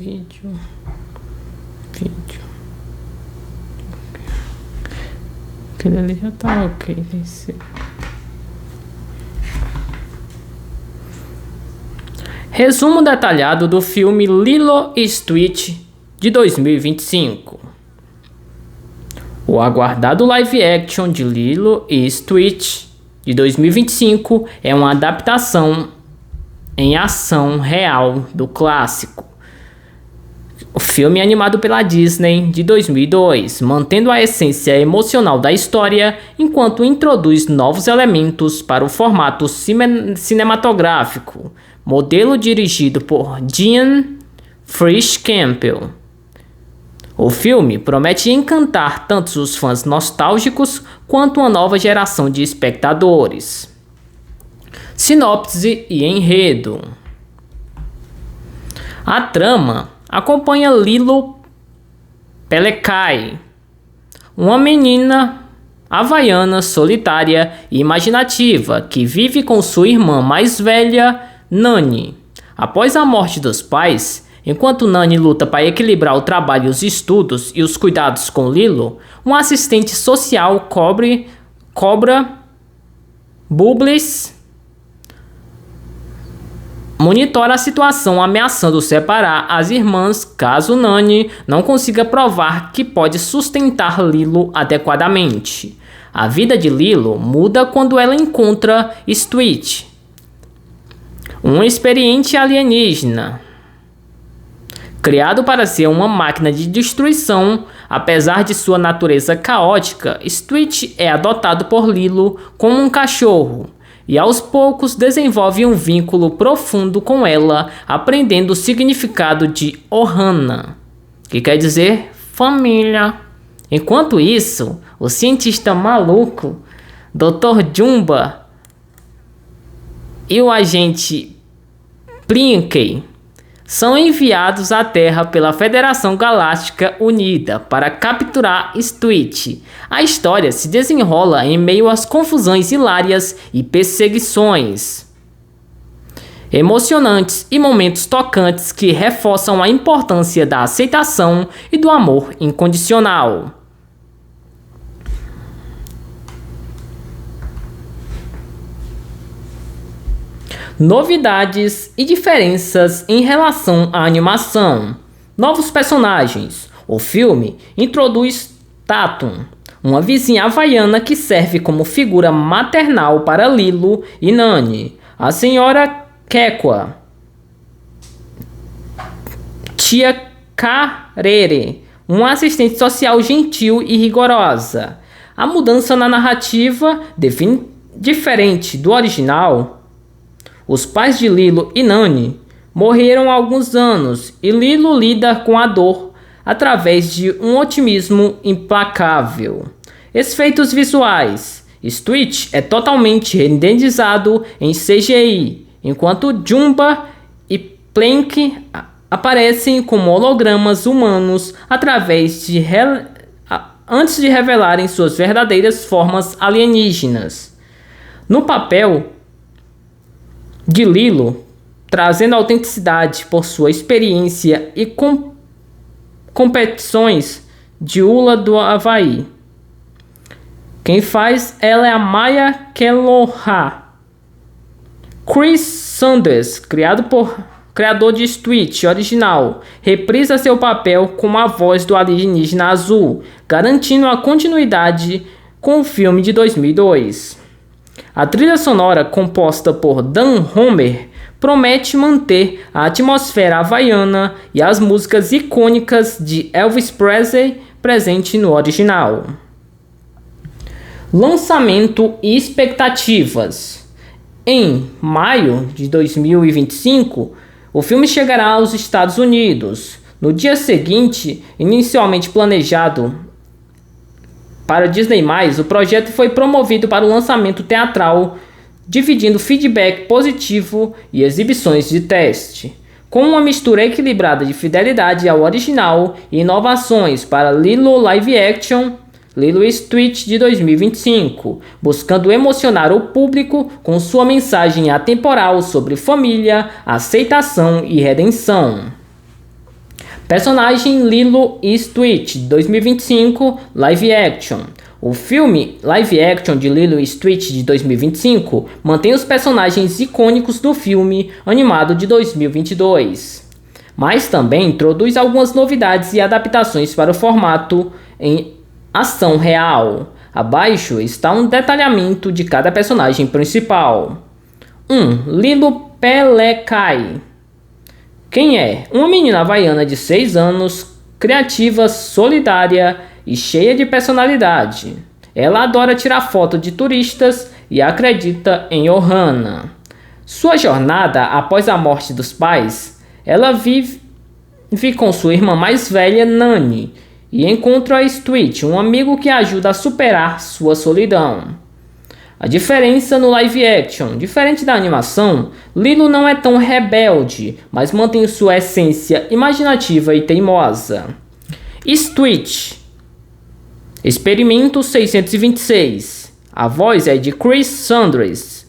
Vídeo. Aquele ali já tá ok. Resumo detalhado do filme Lilo e Stitch de 2025. O aguardado live action de Lilo e Stitch de 2025 é uma adaptação em ação real do clássico. O filme é animado pela Disney de 2002, mantendo a essência emocional da história enquanto introduz novos elementos para o formato cinematográfico. Modelo dirigido por Dean Frisch Campbell. O filme promete encantar tanto os fãs nostálgicos quanto uma nova geração de espectadores. Sinopse e enredo. A trama acompanha Lilo Pelekai, uma menina havaiana solitária e imaginativa que vive com sua irmã mais velha, Nani. Após a morte dos pais, enquanto Nani luta para equilibrar o trabalho, os estudos e os cuidados com Lilo, um assistente social cobra Bubbles monitora a situação, ameaçando separar as irmãs caso Nani não consiga provar que pode sustentar Lilo adequadamente. A vida de Lilo muda quando ela encontra Stitch, um experiente alienígena criado para ser uma máquina de destruição. Apesar de sua natureza caótica, Stitch é adotado por Lilo como um cachorro e aos poucos desenvolve um vínculo profundo com ela, aprendendo o significado de Ohana, que quer dizer família. Enquanto isso, o cientista maluco Dr. Jumba e o agente Plinkey são enviados à Terra pela Federação Galáctica Unida para capturar Stitch. A história se desenrola em meio às confusões hilárias e perseguições emocionantes e momentos tocantes que reforçam a importância da aceitação e do amor incondicional. Novidades e diferenças em relação à animação. Novos personagens. O filme introduz Tatum, uma vizinha havaiana que serve como figura maternal para Lilo e Nani. A senhora Quequa, tia Carere, uma assistente social gentil e rigorosa. A mudança na narrativa, diferente do original. Os pais de Lilo e Nani morreram há alguns anos e Lilo lida com a dor através de um otimismo implacável. Efeitos visuais. Stitch é totalmente renderizado em CGI, enquanto Jumba e Plank aparecem como hologramas humanos antes de revelarem suas verdadeiras formas alienígenas. No papel de Lilo, trazendo autenticidade por sua experiência e competições de hula do Havaí. Quem faz ela é a Maya Keloha. Chris Sanders, criador de Stitch original, reprisa seu papel como a voz do alienígena azul, garantindo a continuidade com o filme de 2002. A trilha sonora, composta por Dan Homer, promete manter a atmosfera havaiana e as músicas icônicas de Elvis Presley presente no original. Lançamento e expectativas. Em maio de 2025, o filme chegará aos Estados Unidos. No dia seguinte, inicialmente planejado para Disney+, o projeto foi promovido para o lançamento teatral, dividindo feedback positivo e exibições de teste, com uma mistura equilibrada de fidelidade ao original e inovações para Lilo Live Action, Lilo e Stitch de 2025, buscando emocionar o público com sua mensagem atemporal sobre família, aceitação e redenção. Personagem Lilo e Stitch, 2025, live action. O filme live action de Lilo e Stitch de 2025 mantém os personagens icônicos do filme animado de 2022, mas também introduz algumas novidades e adaptações para o formato em ação real. Abaixo está um detalhamento de cada personagem principal. 1. Lilo Pelekai. Quem é? Uma menina havaiana de 6 anos, criativa, solidária e cheia de personalidade. Ela adora tirar foto de turistas e acredita em Ohana. Sua jornada após a morte dos pais, ela vive com sua irmã mais velha, Nani, e encontra a Stitch, um amigo que ajuda a superar sua solidão. A diferença no live action: diferente da animação, Lilo não é tão rebelde, mas mantém sua essência imaginativa e teimosa. Stitch. Experimento 626. A voz é de Chris Sanders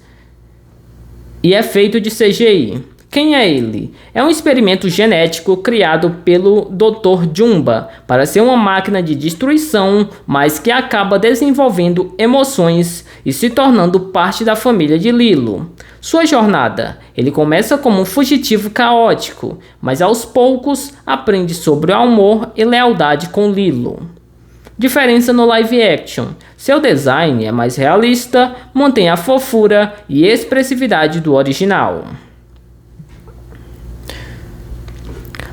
e é feito de CGI. Quem é ele? É um experimento genético criado pelo Dr. Jumba para ser uma máquina de destruição, mas que acaba desenvolvendo emoções e se tornando parte da família de Lilo. Sua jornada: ele começa como um fugitivo caótico, mas aos poucos aprende sobre o amor e lealdade com Lilo. Diferença no live action: seu design é mais realista, mantém a fofura e expressividade do original.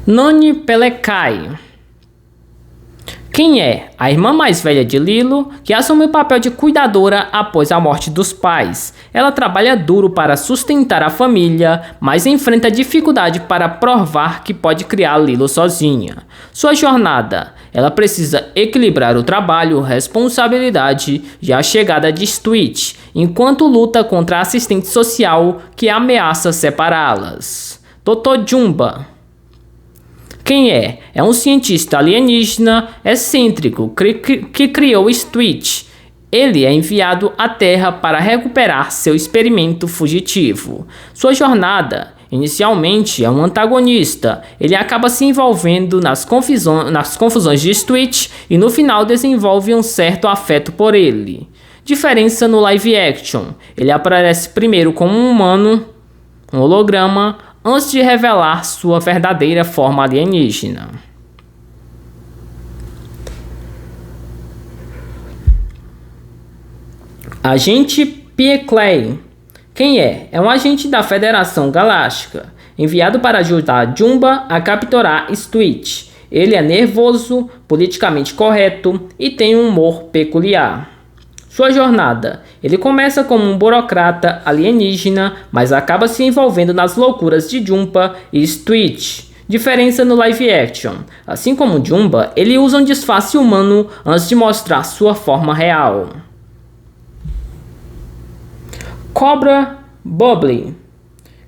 Nani Pelekai. Quem é? A irmã mais velha de Lilo, que assume o papel de cuidadora após a morte dos pais. Ela trabalha duro para sustentar a família, mas enfrenta dificuldade para provar que pode criar Lilo sozinha. Sua jornada: ela precisa equilibrar o trabalho, responsabilidade e a chegada de Stitch, enquanto luta contra a assistente social que ameaça separá-las. Dr. Jumba. Quem é? É um cientista alienígena excêntrico que criou Stitch. Ele é enviado à Terra para recuperar seu experimento fugitivo. Sua jornada: inicialmente é um antagonista. Ele acaba se envolvendo nas confusões de Stitch e no final desenvolve um certo afeto por ele. Diferença no live action: ele aparece primeiro como um humano, um holograma, antes de revelar sua verdadeira forma alienígena. Agente Pieclay. Quem é? É um agente da Federação Galáctica, enviado para ajudar Jumba a capturar Stitch. Ele é nervoso, politicamente correto e tem um humor peculiar. Sua jornada: ele começa como um burocrata alienígena, mas acaba se envolvendo nas loucuras de Jumba e Stitch. Diferença no live action: assim como Jumba, ele usa um disfarce humano antes de mostrar sua forma real. Cobra Bobble.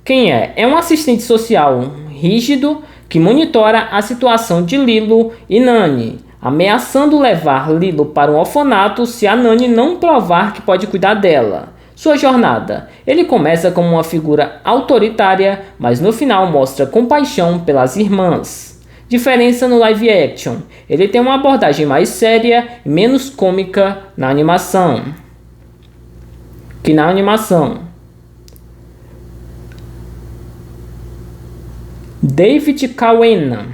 Quem é? É um assistente social rígido que monitora a situação de Lilo e Nani, ameaçando levar Lilo para um orfanato se a Nani não provar que pode cuidar dela. Sua jornada: ele começa como uma figura autoritária, mas no final mostra compaixão pelas irmãs. Diferença no live action: ele tem uma abordagem mais séria e menos cômica na animação. David Kawena.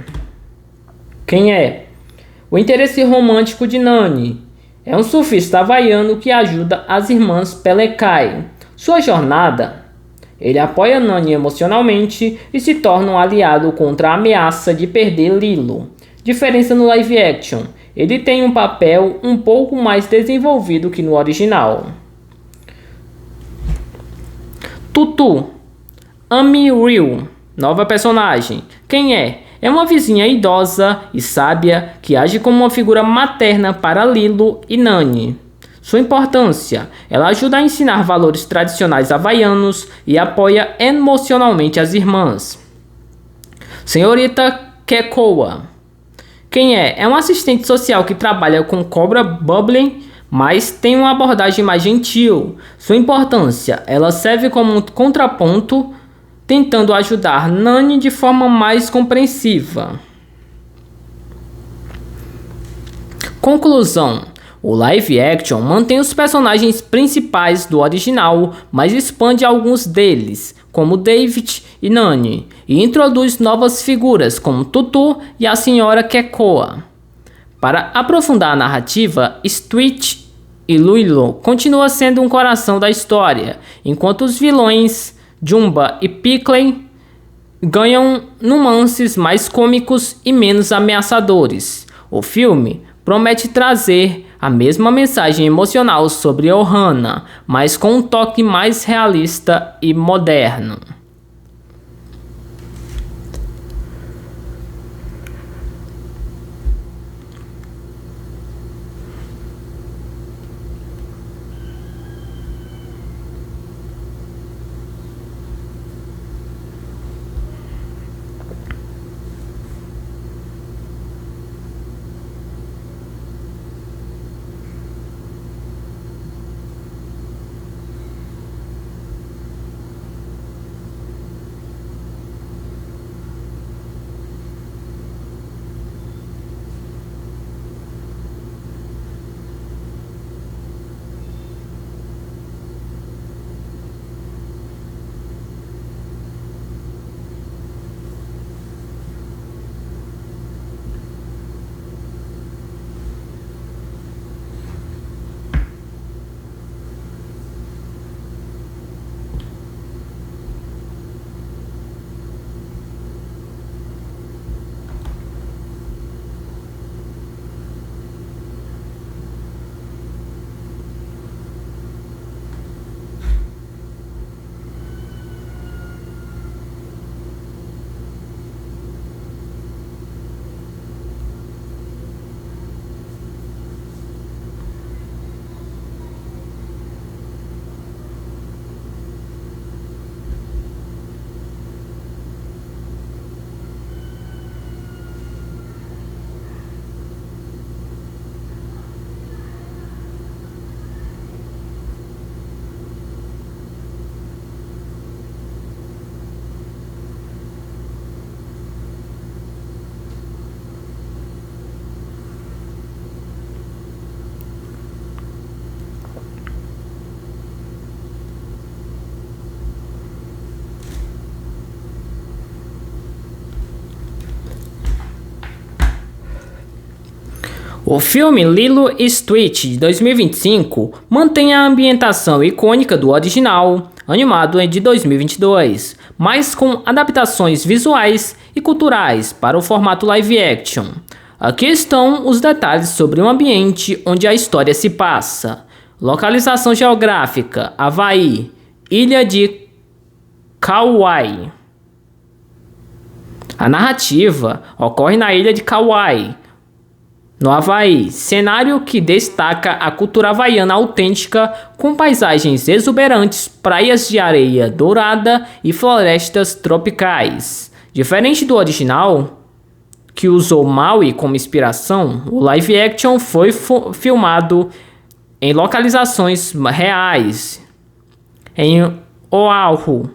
Quem é? O interesse romântico de Nani. É um surfista havaiano que ajuda as irmãs Pelekai. Sua jornada: ele apoia Nani emocionalmente e se torna um aliado contra a ameaça de perder Lilo. Diferença no live action: ele tem um papel um pouco mais desenvolvido que no original. Tutu. Amy Ryu. Nova personagem. Quem é? É uma vizinha idosa e sábia que age como uma figura materna para Lilo e Nani. Sua importância: ela ajuda a ensinar valores tradicionais havaianos e apoia emocionalmente as irmãs. Senhorita Kekoa. Quem é? É um assistente social que trabalha com Cobra Bobble, mas tem uma abordagem mais gentil. Sua importância: ela serve como um contraponto, tentando ajudar Nani de forma mais compreensiva. Conclusão: o live action mantém os personagens principais do original, mas expande alguns deles, como David e Nani, e introduz novas figuras como Tutu e a Senhora Kekoa. Para aprofundar a narrativa, Stitch e Lilo continua sendo um coração da história, enquanto os vilões Jumba e Pickley ganham nuances mais cômicos e menos ameaçadores. O filme promete trazer a mesma mensagem emocional sobre Ohana, mas com um toque mais realista e moderno. O filme Lilo e Stitch de 2025 mantém a ambientação icônica do original, animado de 2022, mas com adaptações visuais e culturais para o formato live action. Aqui estão os detalhes sobre o ambiente onde a história se passa. Localização geográfica: Havaí, Ilha de Kauai. A narrativa ocorre na ilha de Kauai, no Havaí, cenário que destaca a cultura havaiana autêntica com paisagens exuberantes, praias de areia dourada e florestas tropicais. Diferente do original, que usou Maui como inspiração, o live action foi filmado em localizações reais em Oahu,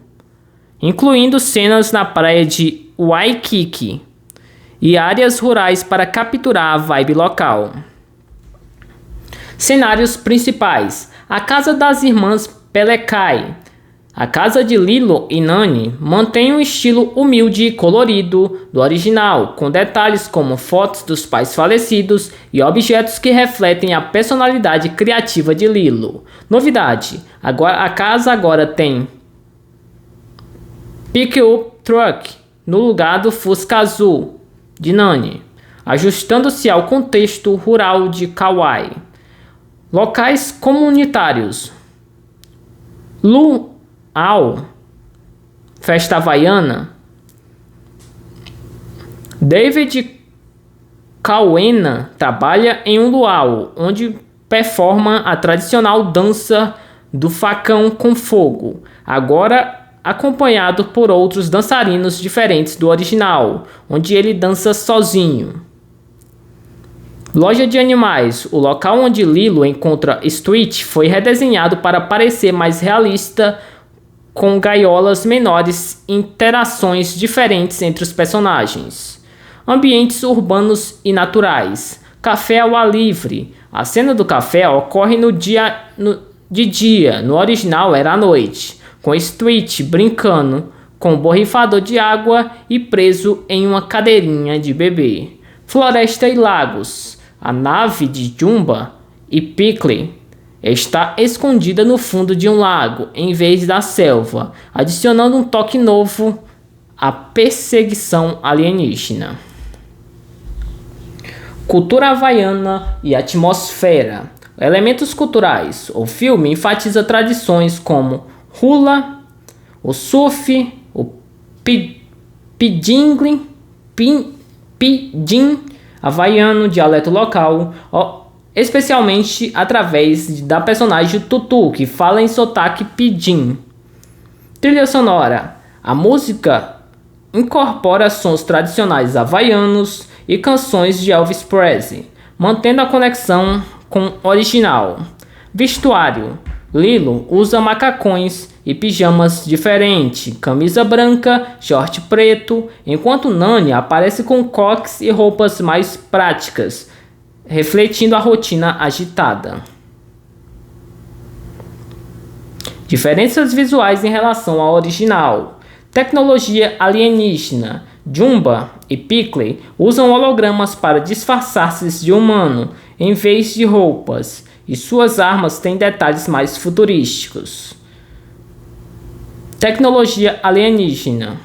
incluindo cenas na praia de Waikiki e áreas rurais para capturar a vibe local. Cenários principais: a casa das irmãs Pelekai. A casa de Lilo e Nani mantém um estilo humilde e colorido do original, com detalhes como fotos dos pais falecidos e objetos que refletem a personalidade criativa de Lilo. Novidade: a casa agora tem pick-up truck no lugar do Fusca azul de Nani, ajustando-se ao contexto rural de Kauai. Locais comunitários: Luau, festa havaiana. David Kauena trabalha em um luau, onde performa a tradicional dança do facão com fogo, agora acompanhado por outros dançarinos diferentes do original, onde ele dança sozinho. Loja de animais: o local onde Lilo encontra Stitch foi redesenhado para parecer mais realista, com gaiolas menores e interações diferentes entre os personagens. Ambientes urbanos e naturais: Café ao ar livre. A cena do café ocorre de dia, no original era à noite, com Street brincando com um borrifador de água e preso em uma cadeirinha de bebê. Floresta e lagos. A nave de Jumba e Pickle está escondida no fundo de um lago, em vez da selva, adicionando um toque novo à perseguição alienígena. Cultura havaiana e atmosfera. Elementos culturais. O filme enfatiza tradições como hula, o surf, o pidgin havaiano, dialeto local, especialmente através da personagem Tutu, que fala em sotaque pidgin. Trilha sonora. A música incorpora sons tradicionais havaianos e canções de Elvis Presley, mantendo a conexão com o original. Vestuário. Lilo usa macacões e pijamas diferentes, camisa branca, short preto, enquanto Nani aparece com coques e roupas mais práticas, refletindo a rotina agitada. Diferenças visuais em relação ao original. Tecnologia alienígena. Jumba e Pickle usam hologramas para disfarçar-se de humano em vez de roupas, e suas armas têm detalhes mais futurísticos. Tecnologia alienígena.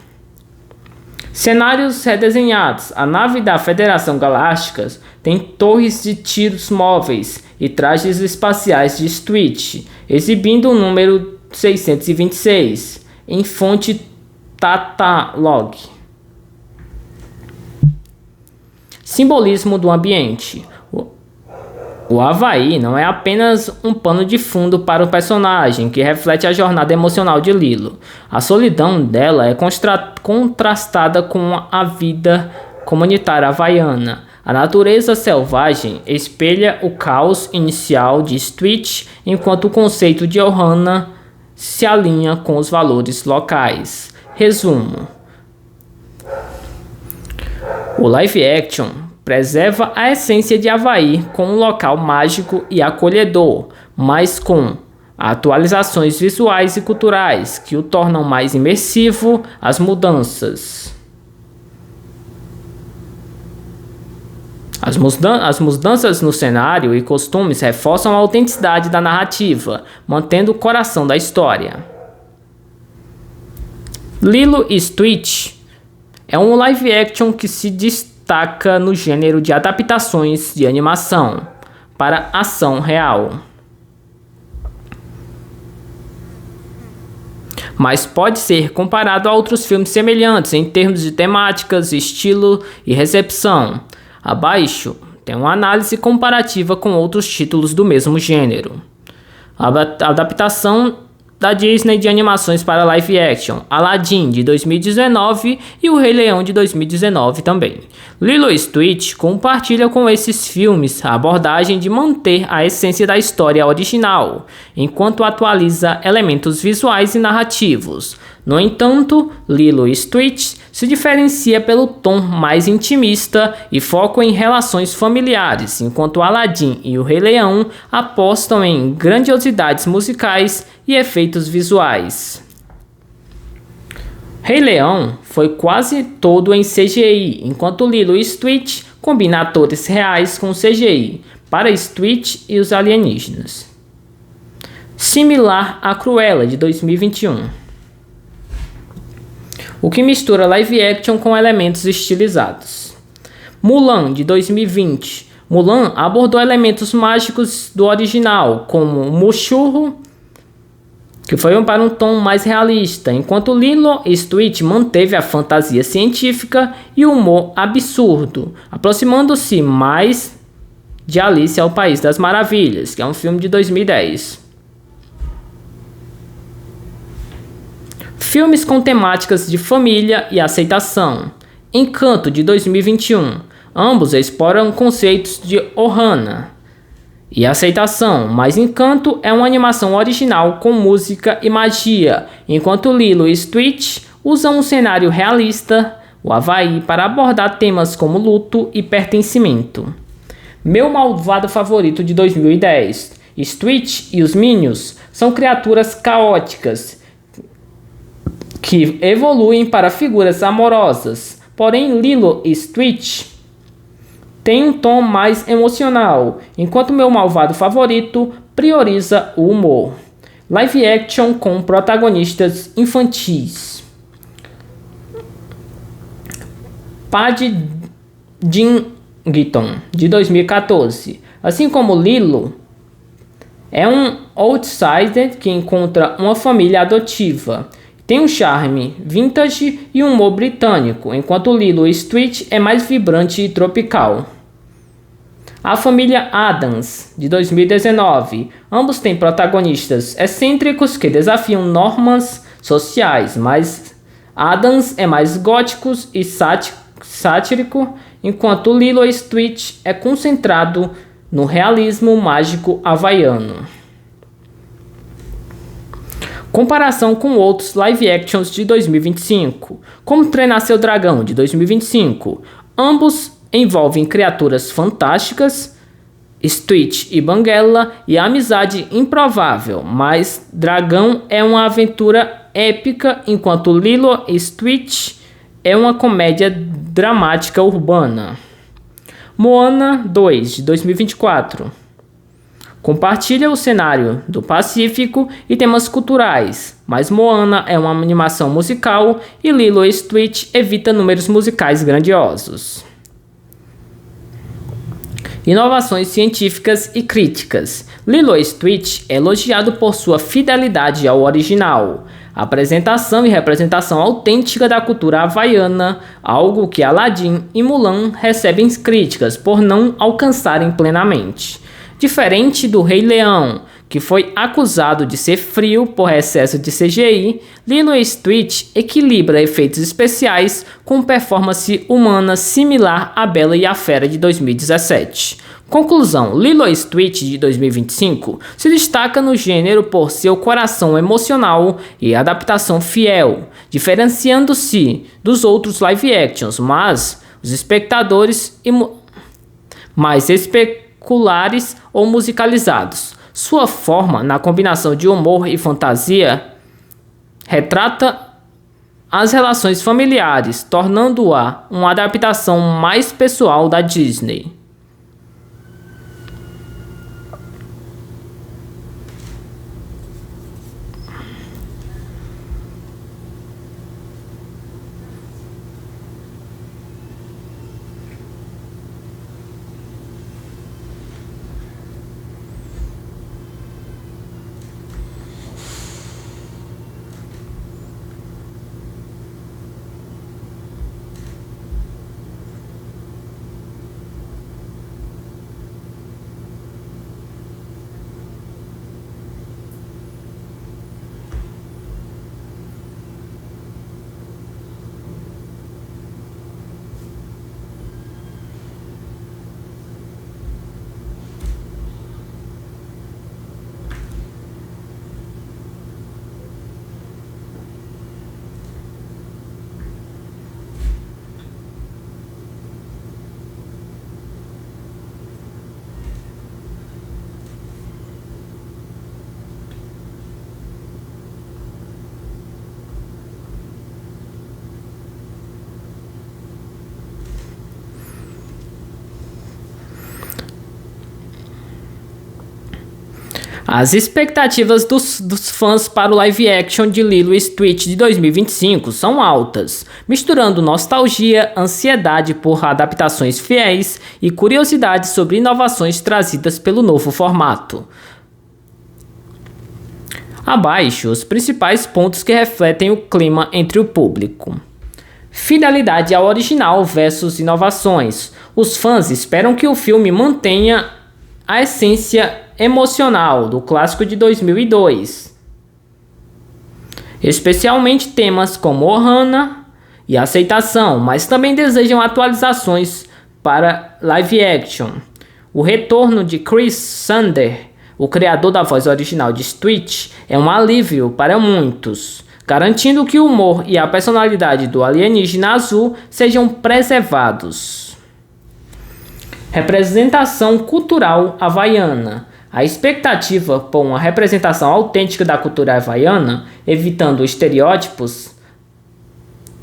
Cenários redesenhados. A nave da Federação Galáctica tem torres de tiros móveis e trajes espaciais de Street, exibindo o número 626 em fonte Tatalog. Simbolismo do ambiente. O Havaí não é apenas um pano de fundo para o personagem, que reflete a jornada emocional de Lilo. A solidão dela é contrastada com a vida comunitária havaiana. A natureza selvagem espelha o caos inicial de Street, enquanto o conceito de Ohana se alinha com os valores locais. Resumo. O live action preserva a essência de Havaí como um local mágico e acolhedor, mas com atualizações visuais e culturais que o tornam mais imersivo. As mudanças no cenário e costumes reforçam a autenticidade da narrativa, mantendo o coração da história. Lilo e Stitch é um live action que se destaca no gênero de adaptações de animação para ação real, mas pode ser comparado a outros filmes semelhantes em termos de temáticas, estilo e recepção. Abaixo tem uma análise comparativa com outros títulos do mesmo gênero. A adaptação da Disney de animações para live action: Aladdin de 2019 e O Rei Leão de 2019 também. Lilo e Stitch compartilha com esses filmes a abordagem de manter a essência da história original, enquanto atualiza elementos visuais e narrativos. No entanto, Lilo e Stitch se diferencia pelo tom mais intimista e foco em relações familiares, enquanto Aladdin e O Rei Leão apostam em grandiosidades musicais e efeitos visuais. Rei Leão foi quase todo em CGI, enquanto Lilo e Stitch combina atores reais com CGI para Stitch e os alienígenas. Similar a Cruella de 2021. O que mistura live action com elementos estilizados. Mulan, de 2020. Mulan abordou elementos mágicos do original, como o Mushu, que foi para um tom mais realista, enquanto Lilo e Stitch manteve a fantasia científica e o humor absurdo, aproximando-se mais de Alice ao País das Maravilhas, que é um filme de 2010. Filmes com temáticas de família e aceitação. Encanto, de 2021. Ambos exploram conceitos de Ohana e aceitação, mas Encanto é uma animação original com música e magia, enquanto Lilo e Stitch usam um cenário realista, o Havaí, para abordar temas como luto e pertencimento. Meu malvado favorito de 2010. Stitch e os Minions são criaturas caóticas que evoluem para figuras amorosas. Porém, Lilo e Stitch tem um tom mais emocional, enquanto meu malvado favorito prioriza o humor. Live action com protagonistas infantis. Paddington, de 2014. Assim como Lilo, é um outsider que encontra uma família adotiva. Tem um charme vintage e um humor britânico, enquanto Lilo e Stitch é mais vibrante e tropical. A família Addams, de 2019. Ambos têm protagonistas excêntricos que desafiam normas sociais, mas Addams é mais gótico e sático, enquanto Lilo e Stitch é concentrado no realismo mágico havaiano. Comparação com outros live actions de 2025, como Treinar Seu Dragão, de 2025. Ambos envolvem criaturas fantásticas, Stitch e Banguela, e a amizade improvável, mas Dragão é uma aventura épica, enquanto Lilo e Stitch é uma comédia dramática urbana. Moana 2, de 2024. Compartilha o cenário do Pacífico e temas culturais, mas Moana é uma animação musical e Lilo e Stitch evita números musicais grandiosos. Inovações científicas e críticas. Lilo e Stitch é elogiado por sua fidelidade ao original, apresentação e representação autêntica da cultura havaiana, algo que Aladdin e Mulan recebem críticas por não alcançarem plenamente. Diferente do Rei Leão, que foi acusado de ser frio por excesso de CGI, Lilo e Stitch equilibra efeitos especiais com performance humana similar a Bela e a Fera de 2017. Conclusão: Lilo e Stitch de 2025 se destaca no gênero por seu coração emocional e adaptação fiel, diferenciando-se dos outros live actions, mas os espectadores mais especulares ou musicalizados. Sua forma, na combinação de humor e fantasia, retrata as relações familiares, tornando-a uma adaptação mais pessoal da Disney. As expectativas dos fãs para o live action de Lilo e Stitch de 2025 são altas, misturando nostalgia, ansiedade por adaptações fiéis e curiosidade sobre inovações trazidas pelo novo formato. Abaixo, os principais pontos que refletem o clima entre o público. Fidelidade ao original versus inovações. Os fãs esperam que o filme mantenha a essência emocional do clássico de 2002, especialmente temas como Ohana e aceitação, mas também desejam atualizações para live action. O retorno de Chris Sander, o criador da voz original de Stitch, é um alívio para muitos, garantindo que o humor e a personalidade do alienígena azul sejam preservados. Representação cultural havaiana. A expectativa por uma representação autêntica da cultura havaiana, evitando estereótipos.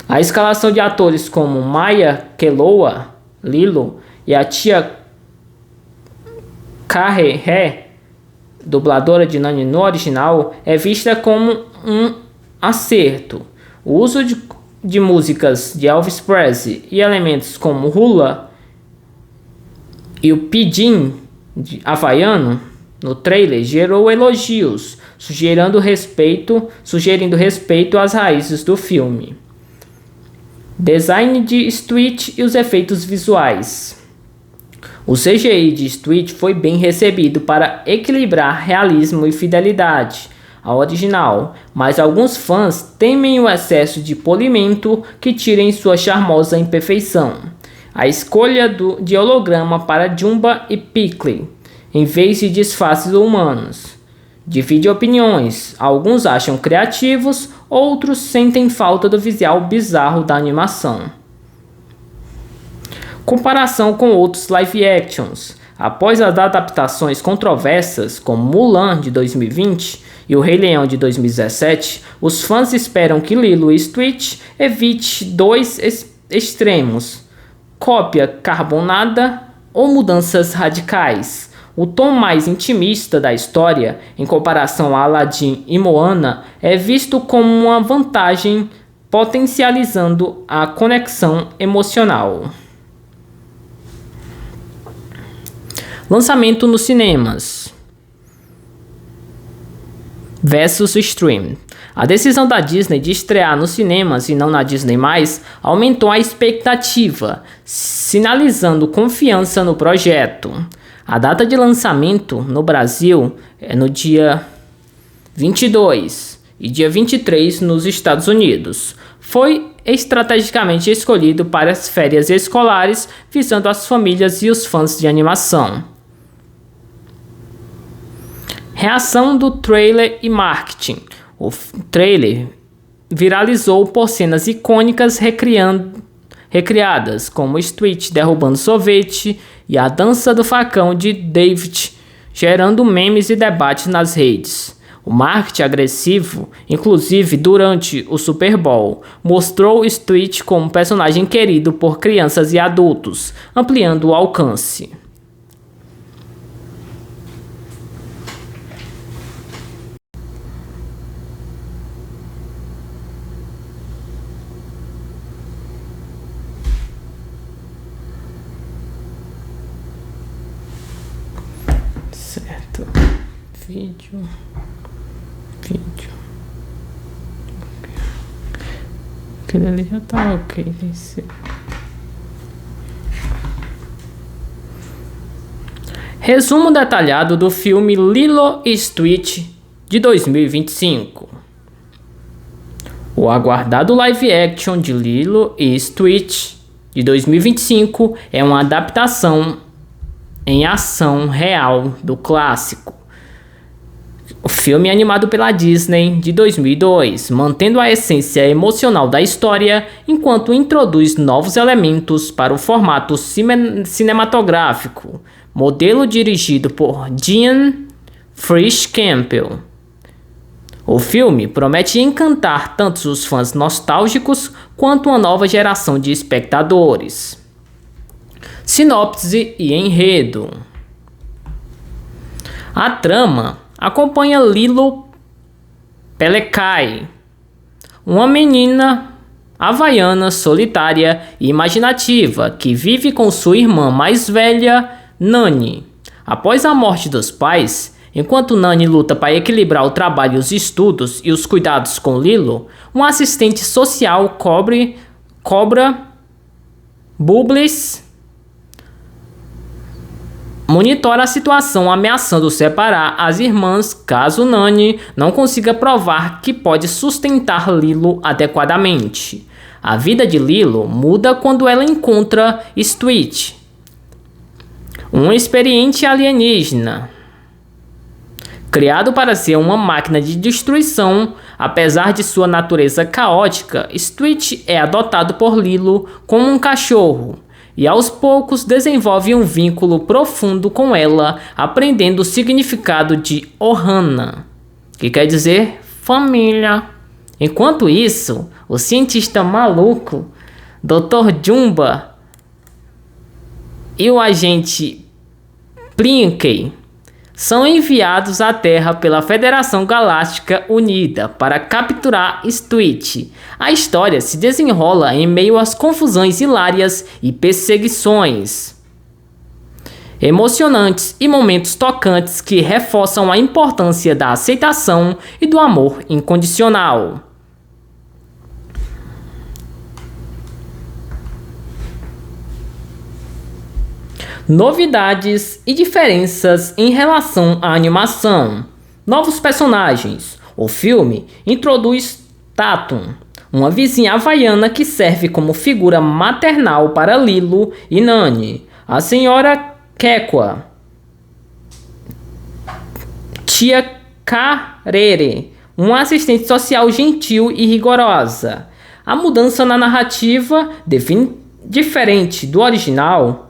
A escalação de atores como Maya Keloa, Lilo, e a tia Karehe, dubladora de Nani no original, é vista como um acerto. O uso de músicas de Elvis Presley e elementos como hula e o pidgin havaiano no trailer gerou elogios, sugerindo respeito às raízes do filme. Design de Stitch e os efeitos visuais. O CGI de Stitch foi bem recebido para equilibrar realismo e fidelidade ao original, mas alguns fãs temem o excesso de polimento que tirem sua charmosa imperfeição. A escolha de holograma para Jumba e Pickle, em vez de disfarces humanos, divide opiniões. Alguns acham criativos, outros sentem falta do visual bizarro da animação. Comparação com outros live actions. Após as adaptações controversas, como Mulan de 2020 e O Rei Leão de 2017, os fãs esperam que Lilo e Stitch evite dois extremos: cópia carbonada ou mudanças radicais. O tom mais intimista da história, em comparação a Aladdin e Moana, é visto como uma vantagem, potencializando a conexão emocional. Lançamento nos cinemas versus stream. A decisão da Disney de estrear nos cinemas e não na Disney+, aumentou a expectativa, sinalizando confiança no projeto. A data de lançamento no Brasil é no dia 22 e dia 23 nos Estados Unidos. Foi estrategicamente escolhido para as férias escolares, visando as famílias e os fãs de animação. Reação do trailer e marketing. O trailer viralizou por cenas icônicas recriadas, como Stitch derrubando sorvete e a dança do facão de David, gerando memes e debates nas redes. O marketing agressivo, inclusive durante o Super Bowl, mostrou Stitch como um personagem querido por crianças e adultos, ampliando o alcance. Certo. Vídeo. Aquele ali já tá ok. Resumo detalhado do filme Lilo e Stitch de 2025. O aguardado live action de Lilo e Stitch de 2025 é uma adaptação em ação real do clássico. O filme é animado pela Disney de 2002, mantendo a essência emocional da história, enquanto introduz novos elementos para o formato cinematográfico, modelo dirigido por Dean Frisch Campbell. O filme promete encantar tanto os fãs nostálgicos quanto uma nova geração de espectadores. Sinopse e enredo. A trama acompanha Lilo Pelekai, uma menina havaiana solitária e imaginativa que vive com sua irmã mais velha, Nani. Após a morte dos pais, enquanto Nani luta para equilibrar o trabalho, os estudos e os cuidados com Lilo, um assistente social cobra Bubbles monitora a situação, ameaçando separar as irmãs caso Nani não consiga provar que pode sustentar Lilo adequadamente. A vida de Lilo muda quando ela encontra Stitch, um experiente alienígena. Criado para ser uma máquina de destruição, apesar de sua natureza caótica, Stitch é adotado por Lilo como um cachorro. e aos poucos desenvolve um vínculo profundo com ela, aprendendo o significado de Ohana, que quer dizer família. Enquanto isso, o cientista maluco, Dr. Jumba, e o agente Plinkey são enviados à Terra pela Federação Galáctica Unida para capturar Stitch. A história se desenrola em meio às confusões hilárias e perseguições emocionantes e momentos tocantes que reforçam a importância da aceitação e do amor incondicional. Novidades e diferenças em relação à animação. Novos personagens. O filme introduz Tatum, uma vizinha havaiana que serve como figura maternal para Lilo e Nani. A senhora Quequa, tia Carere, uma assistente social gentil e rigorosa. A mudança na narrativa, diferente do original.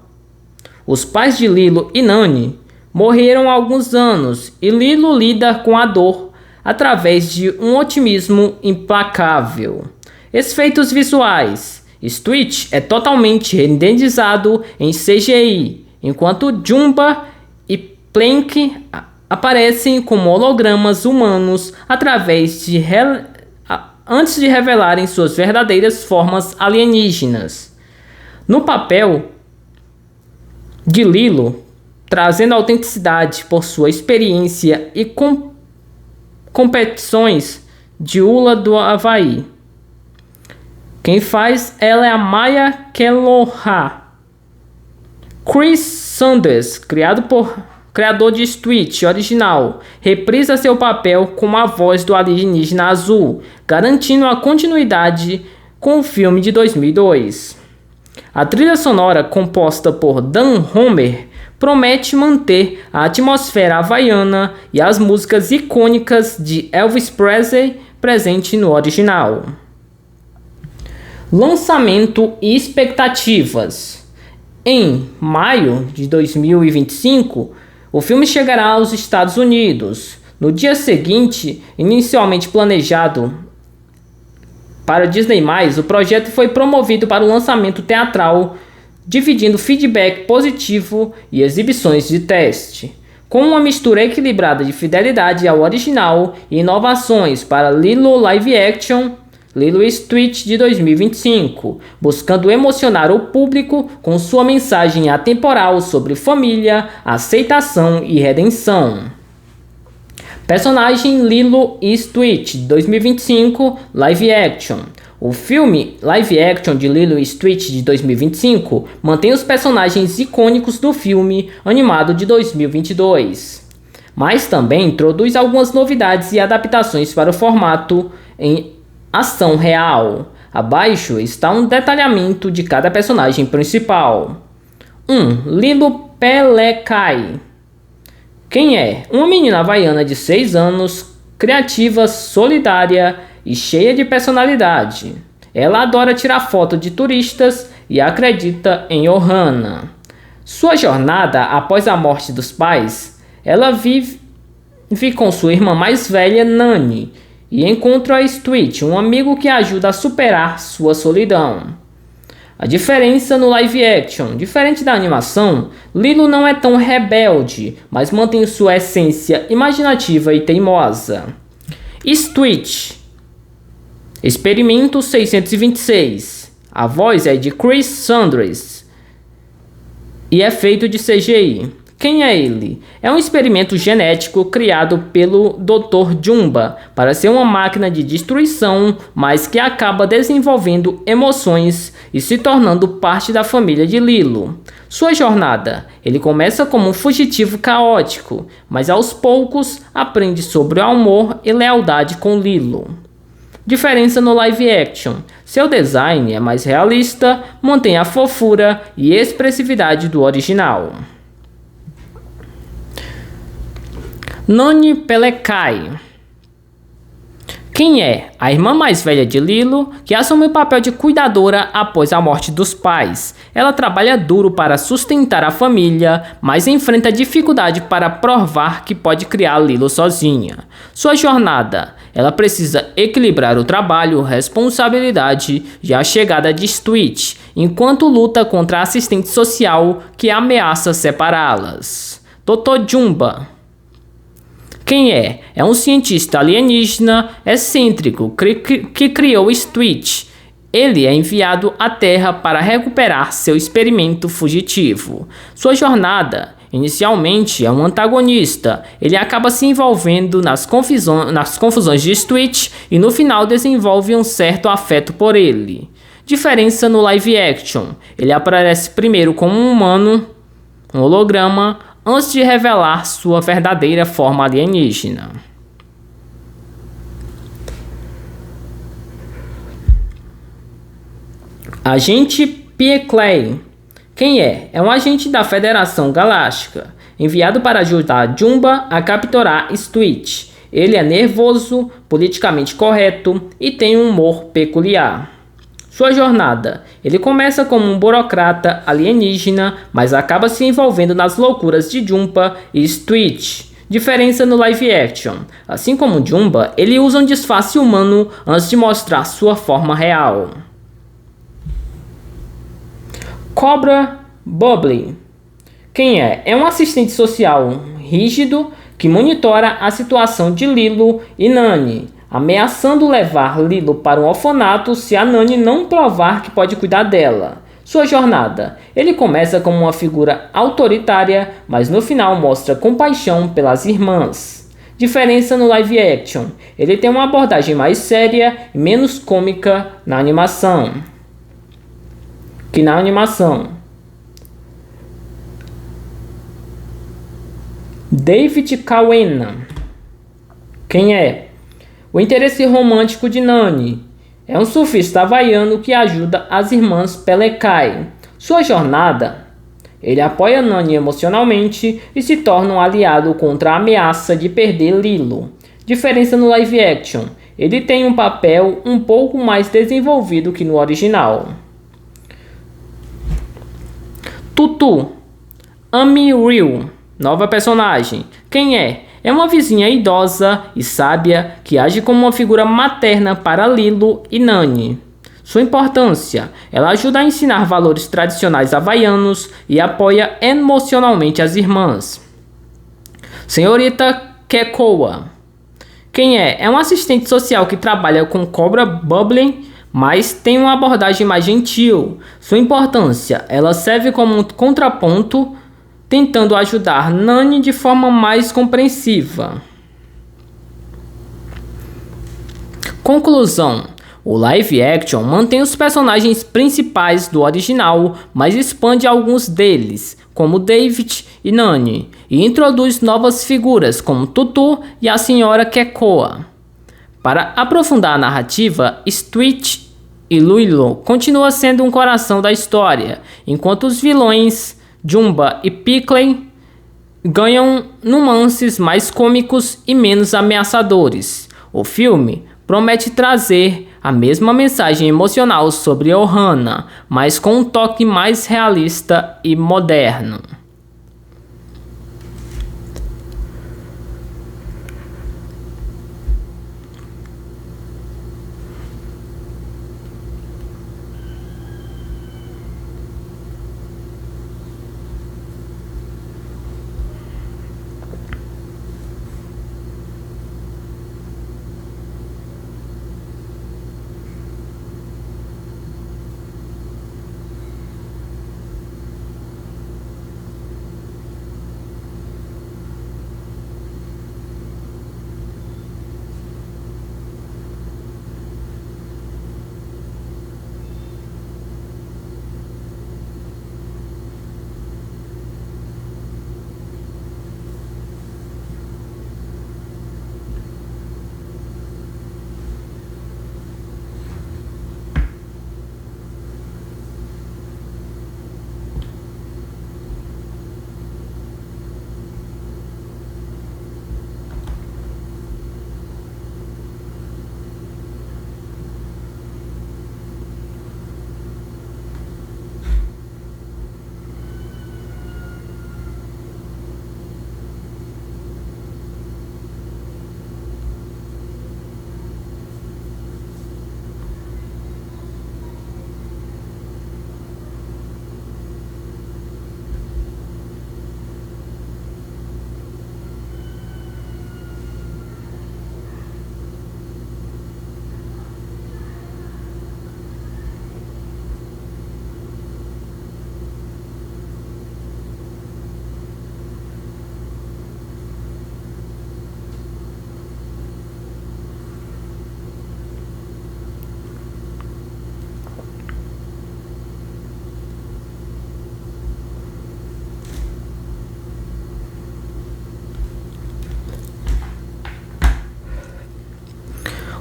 Os pais de Lilo e Nani morreram há alguns anos e Lilo lida com a dor através de um otimismo implacável. Efeitos visuais. Stitch é totalmente renderizado em CGI, enquanto Jumba e Plank aparecem como hologramas humanos antes de revelarem suas verdadeiras formas alienígenas. No papel de Lilo, trazendo autenticidade por sua experiência e competições de hula do Havaí. Quem faz ela é a Maya Keloha. Chris Sanders, criador de Stitch original, reprisa seu papel como a voz do alienígena azul, garantindo a continuidade com o filme de 2002. A trilha sonora, composta por Dan Homer, promete manter a atmosfera havaiana e as músicas icônicas de Elvis Presley presente no original. Lançamento e expectativas. Em maio de 2025, o filme chegará aos Estados Unidos. No dia seguinte, inicialmente planejado para Disney+, o projeto foi promovido para o lançamento teatral, dividindo feedback positivo e exibições de teste, com uma mistura equilibrada de fidelidade ao original e inovações para Lilo Live Action, Lilo e Stitch de 2025, buscando emocionar o público com sua mensagem atemporal sobre família, aceitação e redenção. Personagem Lilo e Stitch, 2025, Live Action. O filme Live Action de Lilo e Stitch de 2025 mantém os personagens icônicos do filme animado de 2022, mas também introduz algumas novidades e adaptações para o formato em ação real. Abaixo está um detalhamento de cada personagem principal. 1. Lilo Pelekai. Quem é? Uma menina havaiana de 6 anos, criativa, solidária e cheia de personalidade. Ela adora tirar foto de turistas e acredita em Ohana. Sua jornada após a morte dos pais, ela vive com sua irmã mais velha, Nani, e encontra Stitch, um amigo que ajuda a superar sua solidão. A diferença no live action. Diferente da animação, Lilo não é tão rebelde, mas mantém sua essência imaginativa e teimosa. Stitch. Experimento 626. A voz é de Chris Sanders e é feito de CGI. Quem é ele? É um experimento genético criado pelo Dr. Jumba para ser uma máquina de destruição, mas que acaba desenvolvendo emoções e se tornando parte da família de Lilo. Sua jornada. Ele começa como um fugitivo caótico, mas aos poucos aprende sobre o amor e lealdade com Lilo. Diferença no live action. Seu design é mais realista, mantém a fofura e expressividade do original. Nani Pelekai. Quem é a irmã mais velha de Lilo, que assume o papel de cuidadora após a morte dos pais. Ela trabalha duro para sustentar a família, mas enfrenta dificuldade para provar que pode criar Lilo sozinha. Sua jornada: ela precisa equilibrar o trabalho, responsabilidade e a chegada de Stitch, enquanto luta contra a assistente social que ameaça separá-las. Dr. Jumba. Quem é? É um cientista alienígena excêntrico que criou Stitch. Ele é enviado à Terra para recuperar seu experimento fugitivo. Sua jornada: inicialmente é um antagonista. Ele acaba se envolvendo nas confusões de Stitch e no final desenvolve um certo afeto por ele. Diferença no live action: ele aparece primeiro como um humano, um holograma, antes de revelar sua verdadeira forma alienígena. Agente Pieclay. Quem é? É um agente da Federação Galáctica, enviado para ajudar Jumba a capturar Stitch. Ele é nervoso, politicamente correto e tem um humor peculiar. Sua jornada: ele começa como um burocrata alienígena, mas acaba se envolvendo nas loucuras de Jumba e Stitch. Diferença no live action: assim como Jumba, ele usa um disfarce humano antes de mostrar sua forma real. Cobra Bobble. Quem é? É um assistente social rígido que monitora a situação de Lilo e Nani, ameaçando levar Lilo para um orfanato se a Nani não provar que pode cuidar dela. Sua jornada: ele começa como uma figura autoritária, mas no final mostra compaixão pelas irmãs. Diferença no live action: ele tem uma abordagem mais séria e menos cômica na animação. David Kawena. Quem é? O interesse romântico de Nani. É um surfista havaiano que ajuda as irmãs Pelekai. Sua jornada: ele apoia Nani emocionalmente e se torna um aliado contra a ameaça de perder Lilo. Diferença no live action: ele tem um papel um pouco mais desenvolvido que no original. Tutu. Amy Ryu. Nova personagem. Quem é? É uma vizinha idosa e sábia que age como uma figura materna para Lilo e Nani. Sua importância: ela ajuda a ensinar valores tradicionais havaianos e apoia emocionalmente as irmãs. Senhorita Kekoa. Quem é? É uma assistente social que trabalha com Cobra Bobble, mas tem uma abordagem mais gentil. Sua importância: ela serve como um contraponto, tentando ajudar Nani de forma mais compreensiva. Conclusão: o live action mantém os personagens principais do original, mas expande alguns deles, como David e Nani, e introduz novas figuras como Tutu e a Senhora Kekoa. Para aprofundar a narrativa, Stitch e Lilo continua sendo um coração da história, enquanto os vilões Jumba e Pieclay ganham nuances mais cômicos e menos ameaçadores. O filme promete trazer a mesma mensagem emocional sobre Ohana, mas com um toque mais realista e moderno.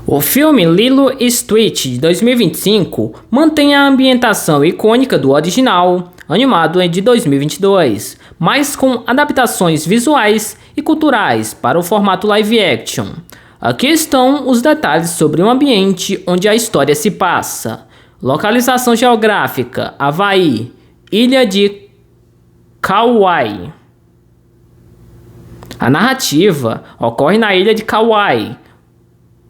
O filme Lilo e Stitch de 2025 mantém a ambientação icônica do original, animado de 2022, mas com adaptações visuais e culturais para o formato live action. Aqui estão os detalhes sobre o ambiente onde a história se passa. Localização geográfica: Havaí, Ilha de Kauai. A narrativa ocorre na ilha de Kauai,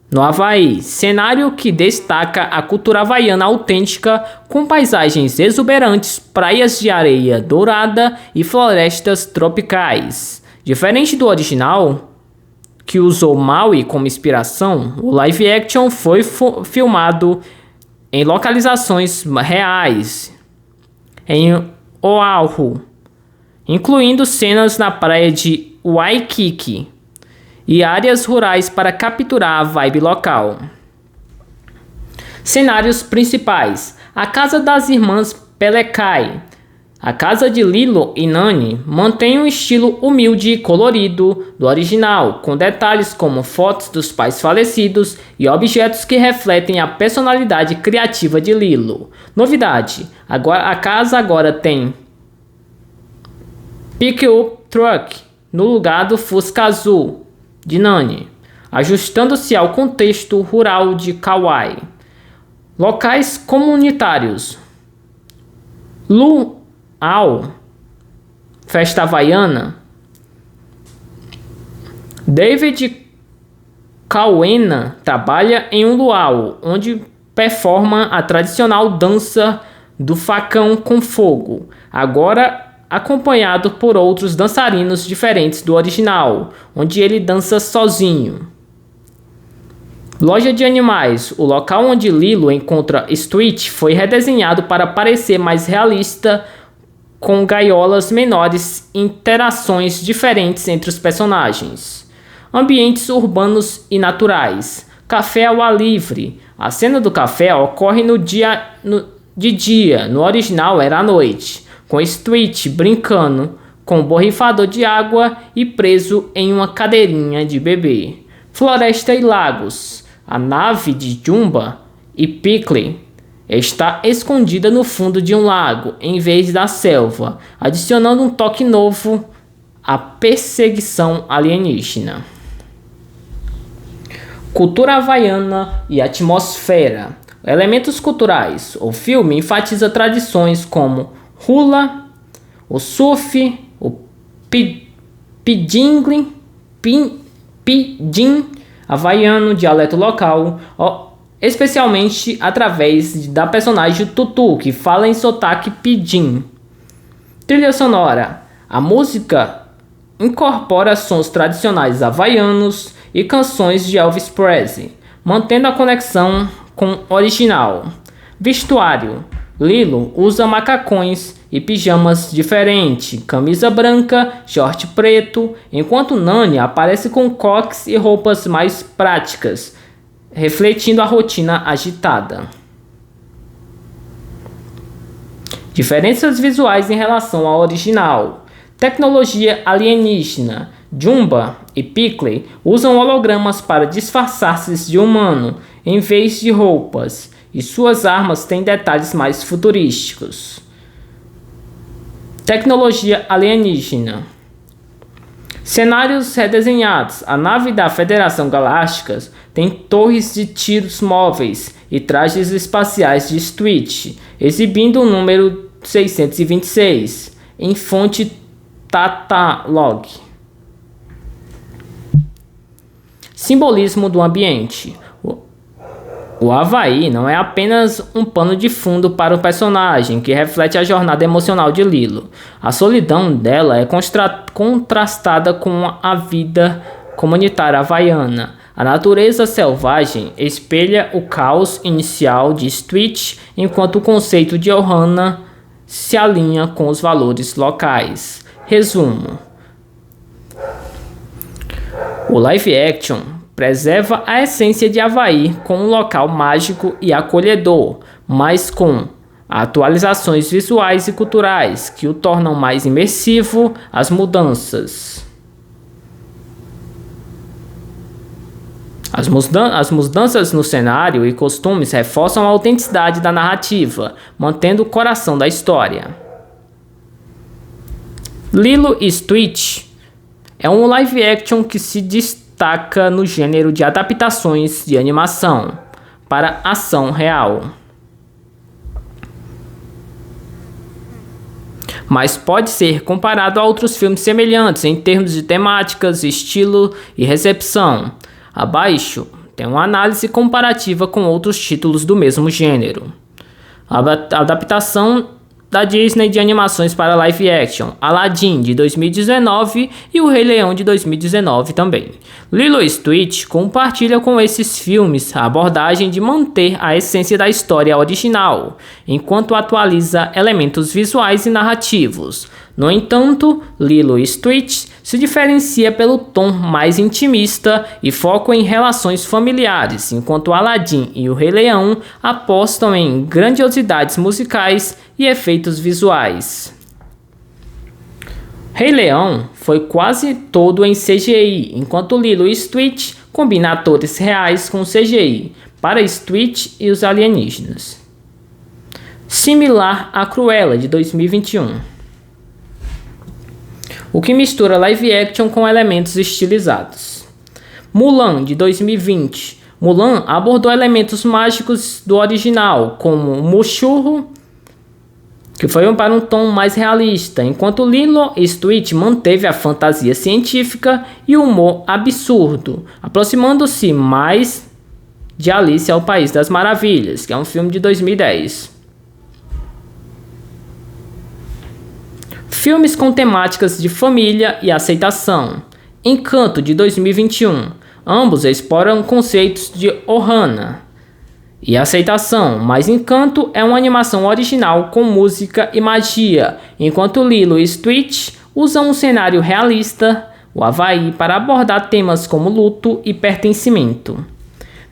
no Havaí, cenário que destaca a cultura havaiana autêntica com paisagens exuberantes, praias de areia dourada e florestas tropicais. Diferente do original, que usou Maui como inspiração, o live action foi filmado em localizações reais em Oahu, incluindo cenas na praia de Waikiki e áreas rurais para capturar a vibe local. Cenários principais: a casa das irmãs Pelekai. A casa de Lilo e Nani mantém um estilo humilde e colorido do original, com detalhes como fotos dos pais falecidos e objetos que refletem a personalidade criativa de Lilo. Novidade: a casa agora tem pick-up truck no lugar do Fusca azul de Nani, ajustando-se ao contexto rural de Kauai. Locais comunitários: Luau, festa havaiana. David Cauena trabalha em um luau, onde performa a tradicional dança do facão com fogo, agora acompanhado por outros dançarinos diferentes do original, onde ele dança sozinho. Loja de animais: o local onde Lilo encontra Stitch foi redesenhado para parecer mais realista, com gaiolas menores e interações diferentes entre os personagens. Ambientes urbanos e naturais: café ao ar livre. A cena do café ocorre de dia, no original era à noite, com Stitch brincando com um borrifador de água e preso em uma cadeirinha de bebê. Floresta e lagos: a nave de Jumba e Pickle está escondida no fundo de um lago, em vez da selva, adicionando um toque novo à perseguição alienígena. Cultura havaiana e atmosfera. Elementos culturais: o filme enfatiza tradições como hula, o surf, o pidgin havaiano, dialeto local, especialmente através da personagem Tutu, que fala em sotaque pidgin. Trilha sonora: a música incorpora sons tradicionais havaianos e canções de Elvis Presley, mantendo a conexão com o original. Vestuário: Lilo usa macacões e pijamas diferentes, camisa branca, short preto, enquanto Nani aparece com coques e roupas mais práticas, refletindo a rotina agitada. Diferenças visuais em relação ao original. Tecnologia alienígena: Jumba e Pickle usam hologramas para disfarçar-se de humano em vez de roupas, e suas armas têm detalhes mais futurísticos. Tecnologia alienígena. Cenários redesenhados: a nave da Federação Galáctica tem torres de tiros móveis e trajes espaciais de Stitch, exibindo o número 626 em fonte Tatalog. Simbolismo do ambiente. O Havaí não é apenas um pano de fundo para o personagem, que reflete a jornada emocional de Lilo. A solidão dela é contrastada com a vida comunitária havaiana. A natureza selvagem espelha o caos inicial de Stitch, enquanto o conceito de Ohana se alinha com os valores locais. Resumo: o live action preserva a essência de Havaí como um local mágico e acolhedor, mas com atualizações visuais e culturais que o tornam mais imersivo. As mudanças no cenário e costumes reforçam a autenticidade da narrativa, mantendo o coração da história. Lilo e Stitch é um live action que se destaca no gênero de adaptações de animação para ação real, mas pode ser comparado a outros filmes semelhantes em termos de temáticas, estilo e recepção. Abaixo tem uma análise comparativa com outros títulos do mesmo gênero. A adaptação da Disney de animações para live action: Aladdin de 2019 e O Rei Leão de 2019 também. Lilo e Stitch compartilha com esses filmes a abordagem de manter a essência da história original, enquanto atualiza elementos visuais e narrativos. No entanto, Lilo e Stitch se diferencia pelo tom mais intimista e foco em relações familiares, enquanto Aladdin e O Rei Leão apostam em grandiosidades musicais e efeitos visuais. Rei Leão foi quase todo em CGI, enquanto Lilo e Stitch combina atores reais com CGI para Stitch e os alienígenas. Similar a Cruella de 2021, o que mistura live action com elementos estilizados. Mulan de 2020. Mulan abordou elementos mágicos do original, como o Mushu, que foi para um tom mais realista, enquanto Lilo e Stitch manteve a fantasia científica e o humor absurdo, aproximando-se mais de Alice ao País das Maravilhas, que é um filme de 2010. Filmes com temáticas de família e aceitação. Encanto de 2021. Ambos exploram conceitos de Ohana e aceitação, mas Encanto é uma animação original com música e magia, enquanto Lilo e Stitch usam um cenário realista, o Havaí, para abordar temas como luto e pertencimento.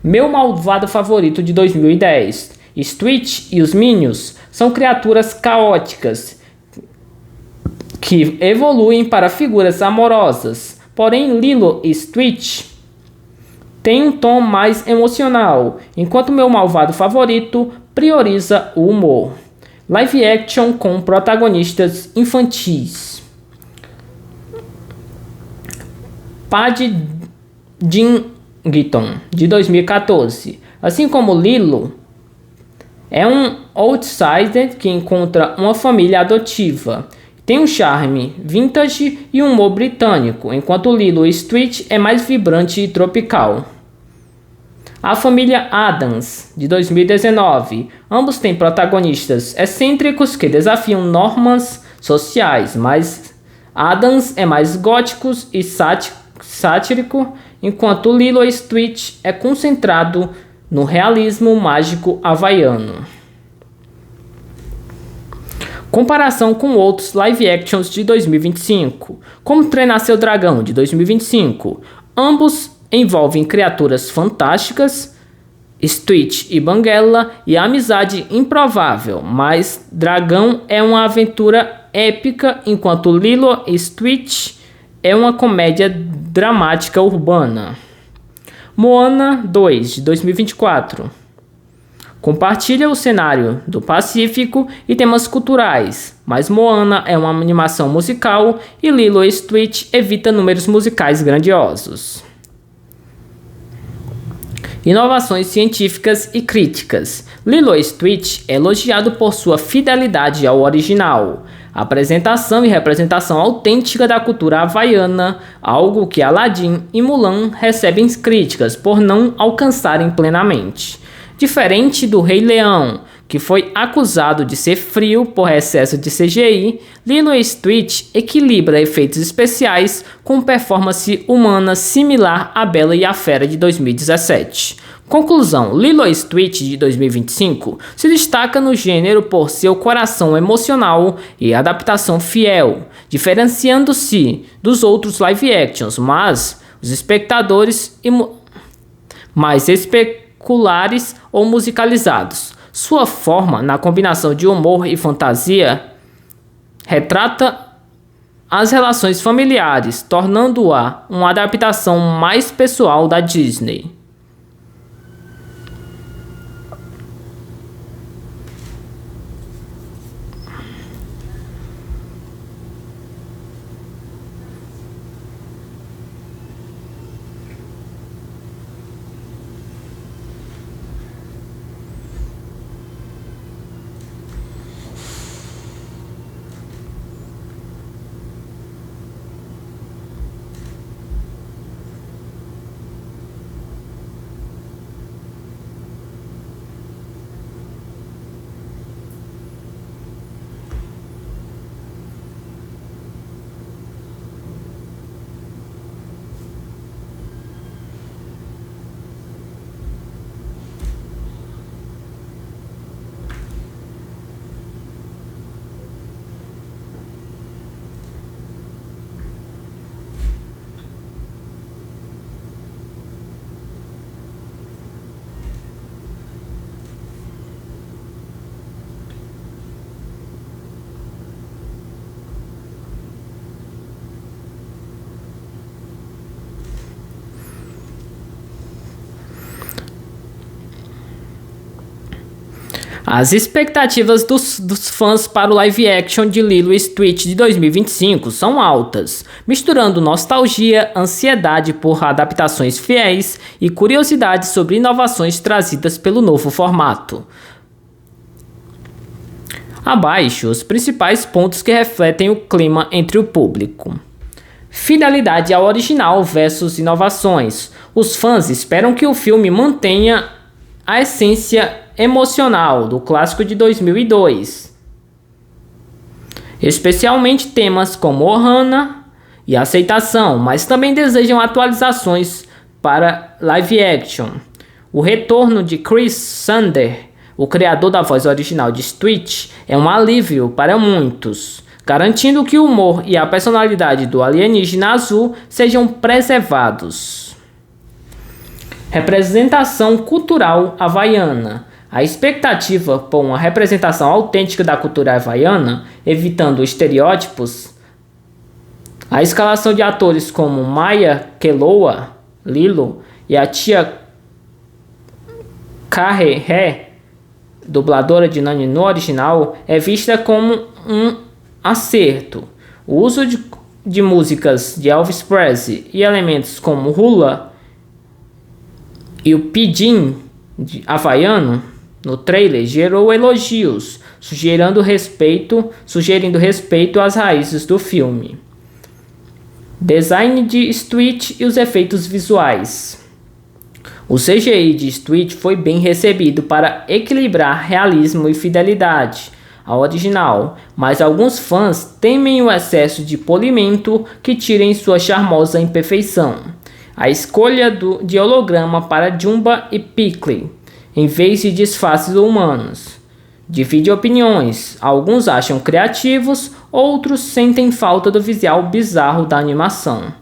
Meu malvado favorito de 2010. Stitch e os Minions são criaturas caóticas que evoluem para figuras amorosas, porém Lilo e Stitch tem um tom mais emocional, enquanto meu malvado favorito prioriza o humor. Live action com protagonistas infantis. Paddington de 2014. Assim como Lilo, é um outsider que encontra uma família adotiva. Tem um charme vintage e um humor britânico, enquanto Lilo e Stitch é mais vibrante e tropical. A família Addams, de 2019. Ambos têm protagonistas excêntricos que desafiam normas sociais, mas Addams é mais gótico e sático, enquanto Lilo e Stitch é concentrado no realismo mágico havaiano. Comparação com outros live actions de 2025, como Treinar Seu Dragão de 2025. Ambos envolvem criaturas fantásticas, Stitch e Banguela, e a amizade improvável, mas Dragão é uma aventura épica, enquanto Lilo e Stitch é uma comédia dramática urbana. Moana 2 de 2024. Compartilha o cenário do Pacífico e temas culturais, mas Moana é uma animação musical e Lilo e Stitch evita números musicais grandiosos. Inovações científicas e críticas. Lilo e Stitch é elogiado por sua fidelidade ao original, apresentação e representação autêntica da cultura havaiana, algo que Aladdin e Mulan recebem críticas por não alcançarem plenamente. Diferente do Rei Leão, que foi acusado de ser frio por excesso de CGI, Lilo e Stitch equilibra efeitos especiais com performance humana similar a Bela e a Fera de 2017. Conclusão: Lilo e Stitch de 2025 se destaca no gênero por seu coração emocional e adaptação fiel, diferenciando-se dos outros live actions, mas os espectadores mais especulares ou musicalizados. Sua forma, na combinação de humor e fantasia, retrata as relações familiares, tornando-a uma adaptação mais pessoal da Disney. As expectativas dos fãs para o live action de Lilo e Stitch de 2025 são altas, misturando nostalgia, ansiedade por adaptações fiéis e curiosidade sobre inovações trazidas pelo novo formato. Abaixo, os principais pontos que refletem o clima entre o público. Fidelidade ao original versus inovações. Os fãs esperam que o filme mantenha a essência emocional do clássico de 2002, especialmente temas como Ohana e aceitação, mas também desejam atualizações para live action. O retorno de Chris Sander, o criador da voz original de Stitch, é um alívio para muitos, garantindo que o humor e a personalidade do alienígena azul sejam preservados. Representação cultural havaiana. A expectativa por uma representação autêntica da cultura havaiana, evitando estereótipos. A escalação de atores como Maya Keloa, Lilo, e a tia Karehe, dubladora de Nani no original, é vista como um acerto. O uso de músicas de Elvis Presley e elementos como hula e o pidgin havaiano no trailer gerou elogios, sugerindo respeito às raízes do filme. Design de Stitch e os efeitos visuais. O CGI de Stitch foi bem recebido para equilibrar realismo e fidelidade ao original, mas alguns fãs temem o excesso de polimento que tirem sua charmosa imperfeição. A escolha de holograma para Jumba e Pickle, em vez de disfarces humanos, divide opiniões. Alguns acham criativos, outros sentem falta do visual bizarro da animação.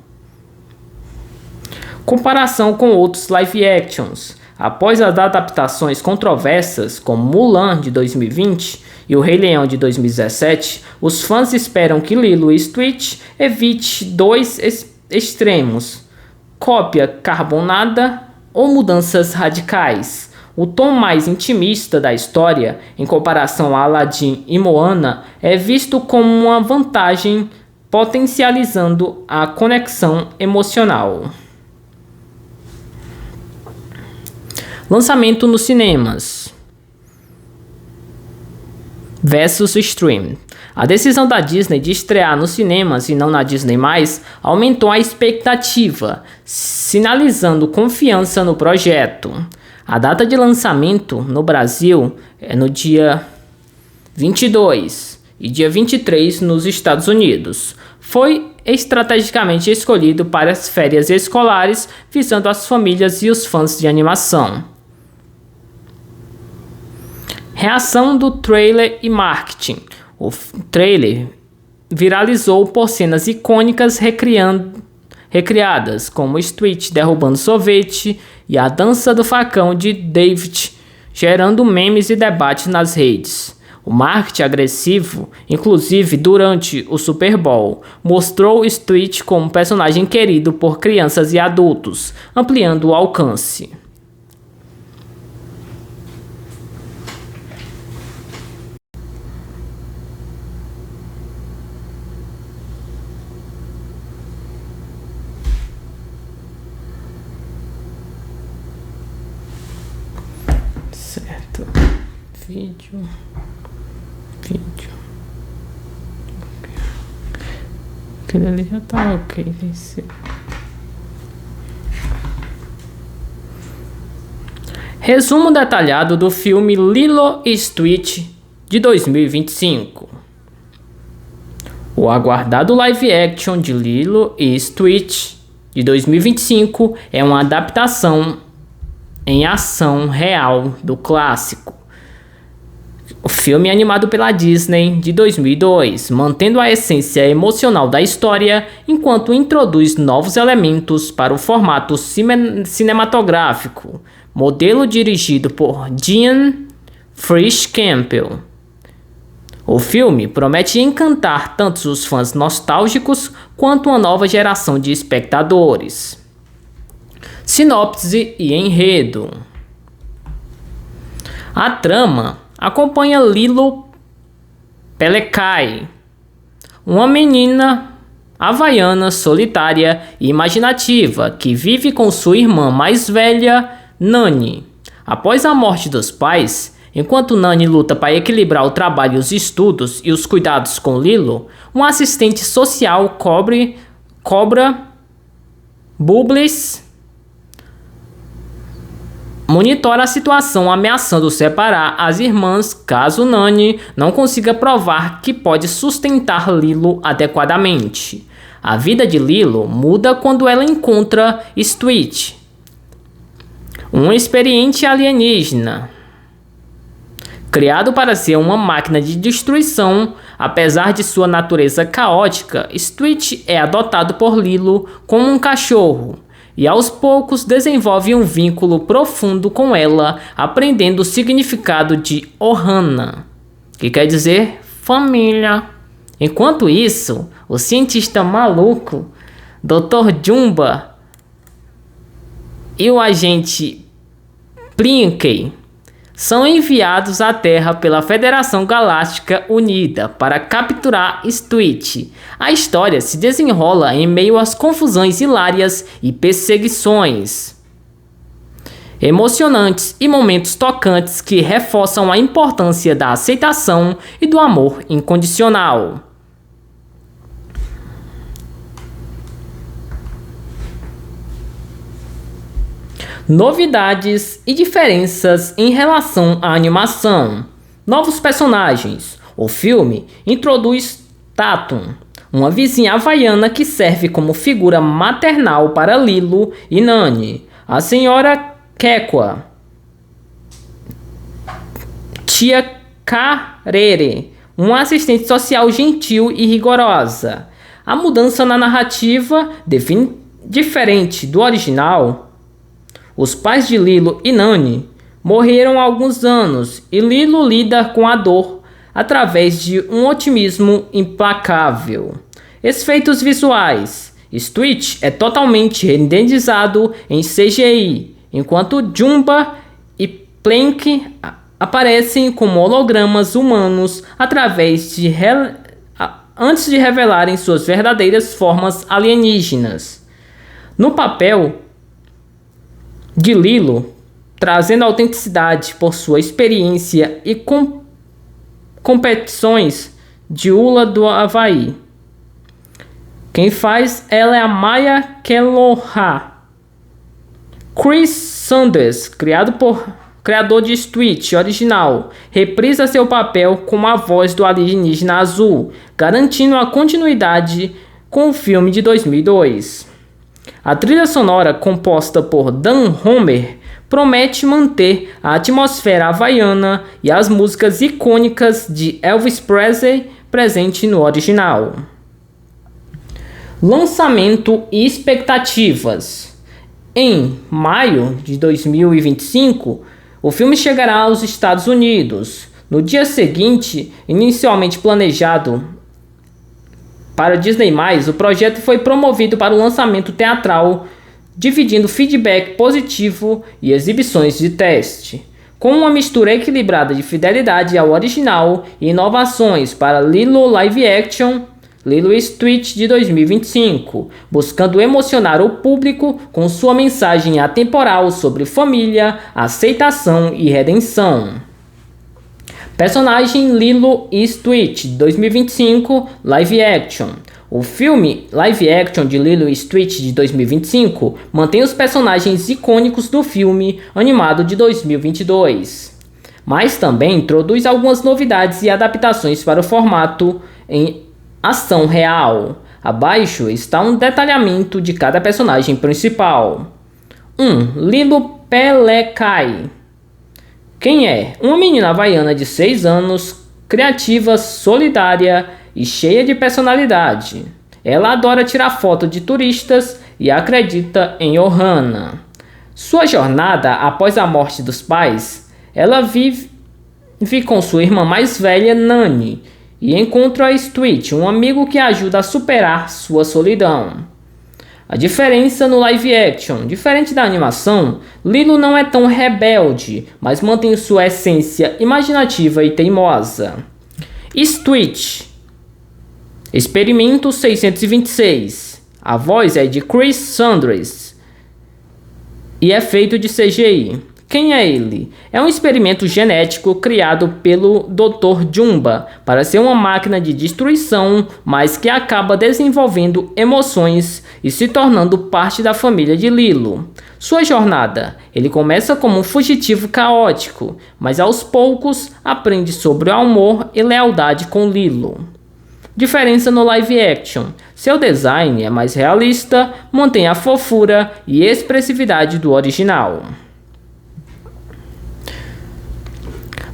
Comparação com outros live actions. Após as adaptações controversas como Mulan de 2020 e O Rei Leão de 2017, os fãs esperam que Lilo e Stitch evite dois extremos: cópia carbonada ou mudanças radicais. O tom mais intimista da história, em comparação a Aladdin e Moana, é visto como uma vantagem, potencializando a conexão emocional. Lançamento nos cinemas versus stream. A decisão da Disney de estrear nos cinemas e não na Disney+, aumentou a expectativa, sinalizando confiança no projeto. A data de lançamento no Brasil é no dia 22 e dia 23 nos Estados Unidos. Foi estrategicamente escolhido para as férias escolares, visando as famílias e os fãs de animação. Reação do trailer e marketing. O trailer viralizou por cenas icônicas recriadas, como Stitch derrubando sorvete e a dança do facão de David, gerando memes e debates nas redes. O marketing agressivo, inclusive durante o Super Bowl, mostrou Stitch como um personagem querido por crianças e adultos, ampliando o alcance. Certo. Vídeo. Aquele ali já tá ok. Resumo detalhado do filme Lilo e Stitch de 2025. O aguardado live action de Lilo e Stitch de 2025 é uma adaptação em ação real do clássico. O filme é animado pela Disney de 2002, mantendo a essência emocional da história, enquanto introduz novos elementos para o formato cinematográfico. Modelo dirigido por Dean Frisch Campbell. O filme promete encantar tanto os fãs nostálgicos quanto uma nova geração de espectadores. Sinopse e enredo. A trama acompanha Lilo Pelekai, uma menina havaiana solitária e imaginativa que vive com sua irmã mais velha, Nani. Após a morte dos pais, enquanto Nani luta para equilibrar o trabalho, os estudos e os cuidados com Lilo, um assistente social cobra Bubbles monitora a situação, ameaçando separar as irmãs caso Nani não consiga provar que pode sustentar Lilo adequadamente. A vida de Lilo muda quando ela encontra Stitch, um experiente alienígena criado para ser uma máquina de destruição. Apesar de sua natureza caótica, Stitch é adotado por Lilo como um cachorro e aos poucos desenvolve um vínculo profundo com ela, aprendendo o significado de Ohana, que quer dizer família. Enquanto isso, o cientista maluco Dr. Jumba e o agente Plinkey são enviados à Terra pela Federação Galáctica Unida para capturar Stitch. A história se desenrola em meio às confusões hilárias e perseguições emocionantes e momentos tocantes que reforçam a importância da aceitação e do amor incondicional. Novidades e diferenças em relação à animação. Novos personagens. O filme introduz Tatum, uma vizinha havaiana que serve como figura maternal para Lilo e Nani. A senhora Quequa, tia Carere, uma assistente social gentil e rigorosa. A mudança na narrativa, diferente do original. Os pais de Lilo e Nani morreram há alguns anos e Lilo lida com a dor através de um otimismo implacável. Efeitos visuais. Stitch é totalmente renderizado em CGI, enquanto Jumba e Plank aparecem como hologramas humanos antes de revelarem suas verdadeiras formas alienígenas. No papel de Lilo, trazendo autenticidade por sua experiência e competições de hula do Havaí. Quem faz ela é a Maya Keloha. Chris Sanders, criador de Stitch original, reprisa seu papel como a voz do alienígena azul, garantindo a continuidade com o filme de 2002. A trilha sonora, composta por Dan Homer, promete manter a atmosfera havaiana e as músicas icônicas de Elvis Presley presente no original. Lançamento e expectativas. Em maio de 2025, o filme chegará aos Estados Unidos. No dia seguinte, inicialmente planejado para Disney+, o projeto foi promovido para o lançamento teatral, dividindo feedback positivo e exibições de teste, com uma mistura equilibrada de fidelidade ao original e inovações para Lilo Live Action, Lilo e Stitch de 2025, buscando emocionar o público com sua mensagem atemporal sobre família, aceitação e redenção. Personagem Lilo e Stitch 2025 Live Action. O filme Live Action de Lilo e Stitch de 2025 mantém os personagens icônicos do filme animado de 2022, mas também introduz algumas novidades e adaptações para o formato em ação real. Abaixo está um detalhamento de cada personagem principal. 1. Lilo Pelekai. Quem é? Uma menina havaiana de 6 anos, criativa, solidária e cheia de personalidade. Ela adora tirar foto de turistas e acredita em Ohana. Sua jornada após a morte dos pais, ela vive com sua irmã mais velha, Nani, e encontra a Stitch, um amigo que ajuda a superar sua solidão. A diferença no live action: diferente da animação, Lilo não é tão rebelde, mas mantém sua essência imaginativa e teimosa. Stitch. Experimento 626. A voz é de Chris Sanders e é feito de CGI. Quem é ele? É um experimento genético criado pelo Dr. Jumba para ser uma máquina de destruição, mas que acaba desenvolvendo emoções e se tornando parte da família de Lilo. Sua jornada: ele começa como um fugitivo caótico, mas aos poucos aprende sobre o amor e lealdade com Lilo. Diferença no live action: seu design é mais realista, mantém a fofura e expressividade do original.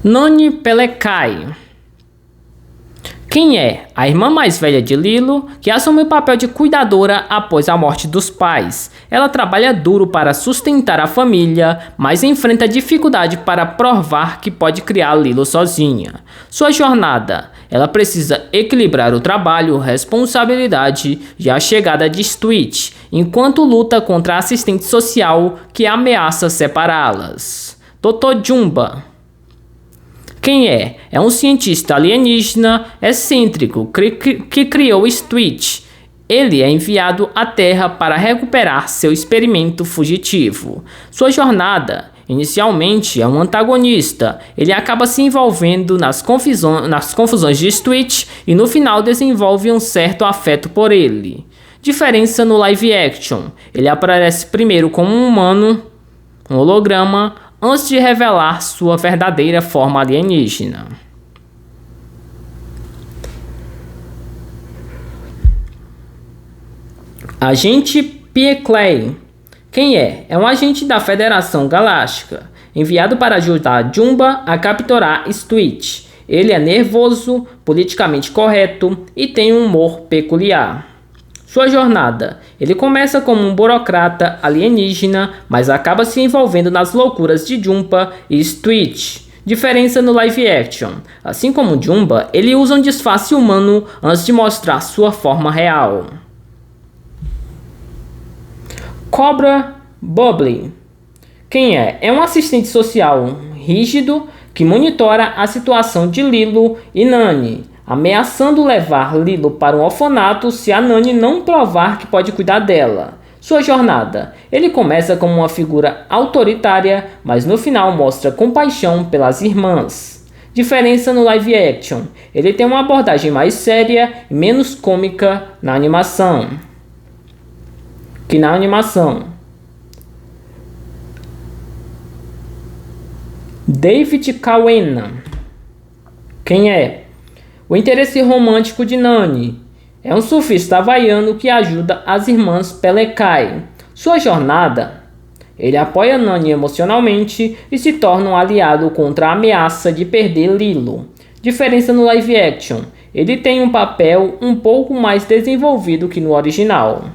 Nani Pelekai. Quem é? A irmã mais velha de Lilo, que assume o papel de cuidadora após a morte dos pais. Ela trabalha duro para sustentar a família, mas enfrenta dificuldade para provar que pode criar Lilo sozinha. Sua jornada: ela precisa equilibrar o trabalho, responsabilidade e a chegada de Stitch, enquanto luta contra a assistente social que ameaça separá-las. Dr. Jumba. Quem é? É um cientista alienígena excêntrico que criou Stitch. Ele é enviado à Terra para recuperar seu experimento fugitivo. Sua jornada: inicialmente é um antagonista. Ele acaba se envolvendo nas confusões de Stitch e no final desenvolve um certo afeto por ele. Diferença no live action: ele aparece primeiro como um humano, um holograma, antes de revelar sua verdadeira forma alienígena. Agente Pieclay. Quem é? É um agente da Federação Galáctica, enviado para ajudar Jumba a capturar Stitch. Ele é nervoso, politicamente correto e tem um humor peculiar. Sua jornada: ele começa como um burocrata alienígena, mas acaba se envolvendo nas loucuras de Jumba e Stitch. Diferença no live action: assim como Jumba, ele usa um disfarce humano antes de mostrar sua forma real. Cobra Bobble. Quem é? É um assistente social rígido que monitora a situação de Lilo e Nani, ameaçando levar Lilo para um orfanato se a Nani não provar que pode cuidar dela. Sua jornada: ele começa como uma figura autoritária, mas no final mostra compaixão pelas irmãs. Diferença no live action: ele tem uma abordagem mais séria e menos cômica na animação. David Kawena. Quem é? O interesse romântico de Nani. É um surfista havaiano que ajuda as irmãs Pelekai. Sua jornada: ele apoia Nani emocionalmente e se torna um aliado contra a ameaça de perder Lilo. Diferença no live action: ele tem um papel um pouco mais desenvolvido que no original.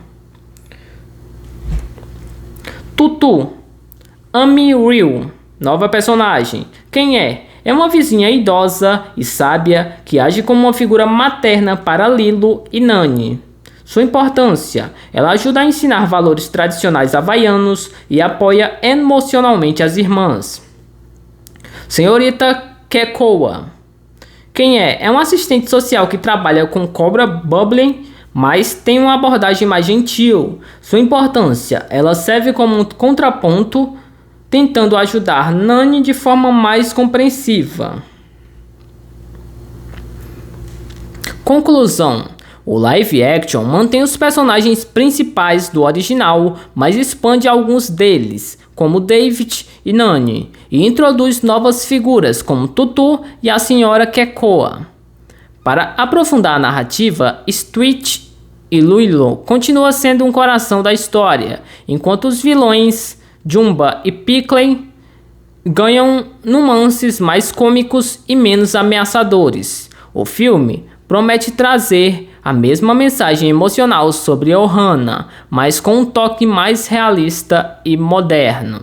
Tutu. Amy Ryu. Nova personagem. Quem é? É uma vizinha idosa e sábia que age como uma figura materna para Lilo e Nani. Sua importância: ela ajuda a ensinar valores tradicionais havaianos e apoia emocionalmente as irmãs. Senhorita Kekoa. Quem é? É um assistente social que trabalha com Cobra Bobble, mas tem uma abordagem mais gentil. Sua importância: ela serve como um contraponto, tentando ajudar Nani de forma mais compreensiva. Conclusão: o live action mantém os personagens principais do original, mas expande alguns deles, como David e Nani, e introduz novas figuras como Tutu e a Senhora Kekoa. Para aprofundar a narrativa, Stitch e Lilo continua sendo um coração da história, enquanto os vilões Jumba e Pieclay ganham nuances mais cômicos e menos ameaçadores. O filme promete trazer a mesma mensagem emocional sobre Ohana, mas com um toque mais realista e moderno.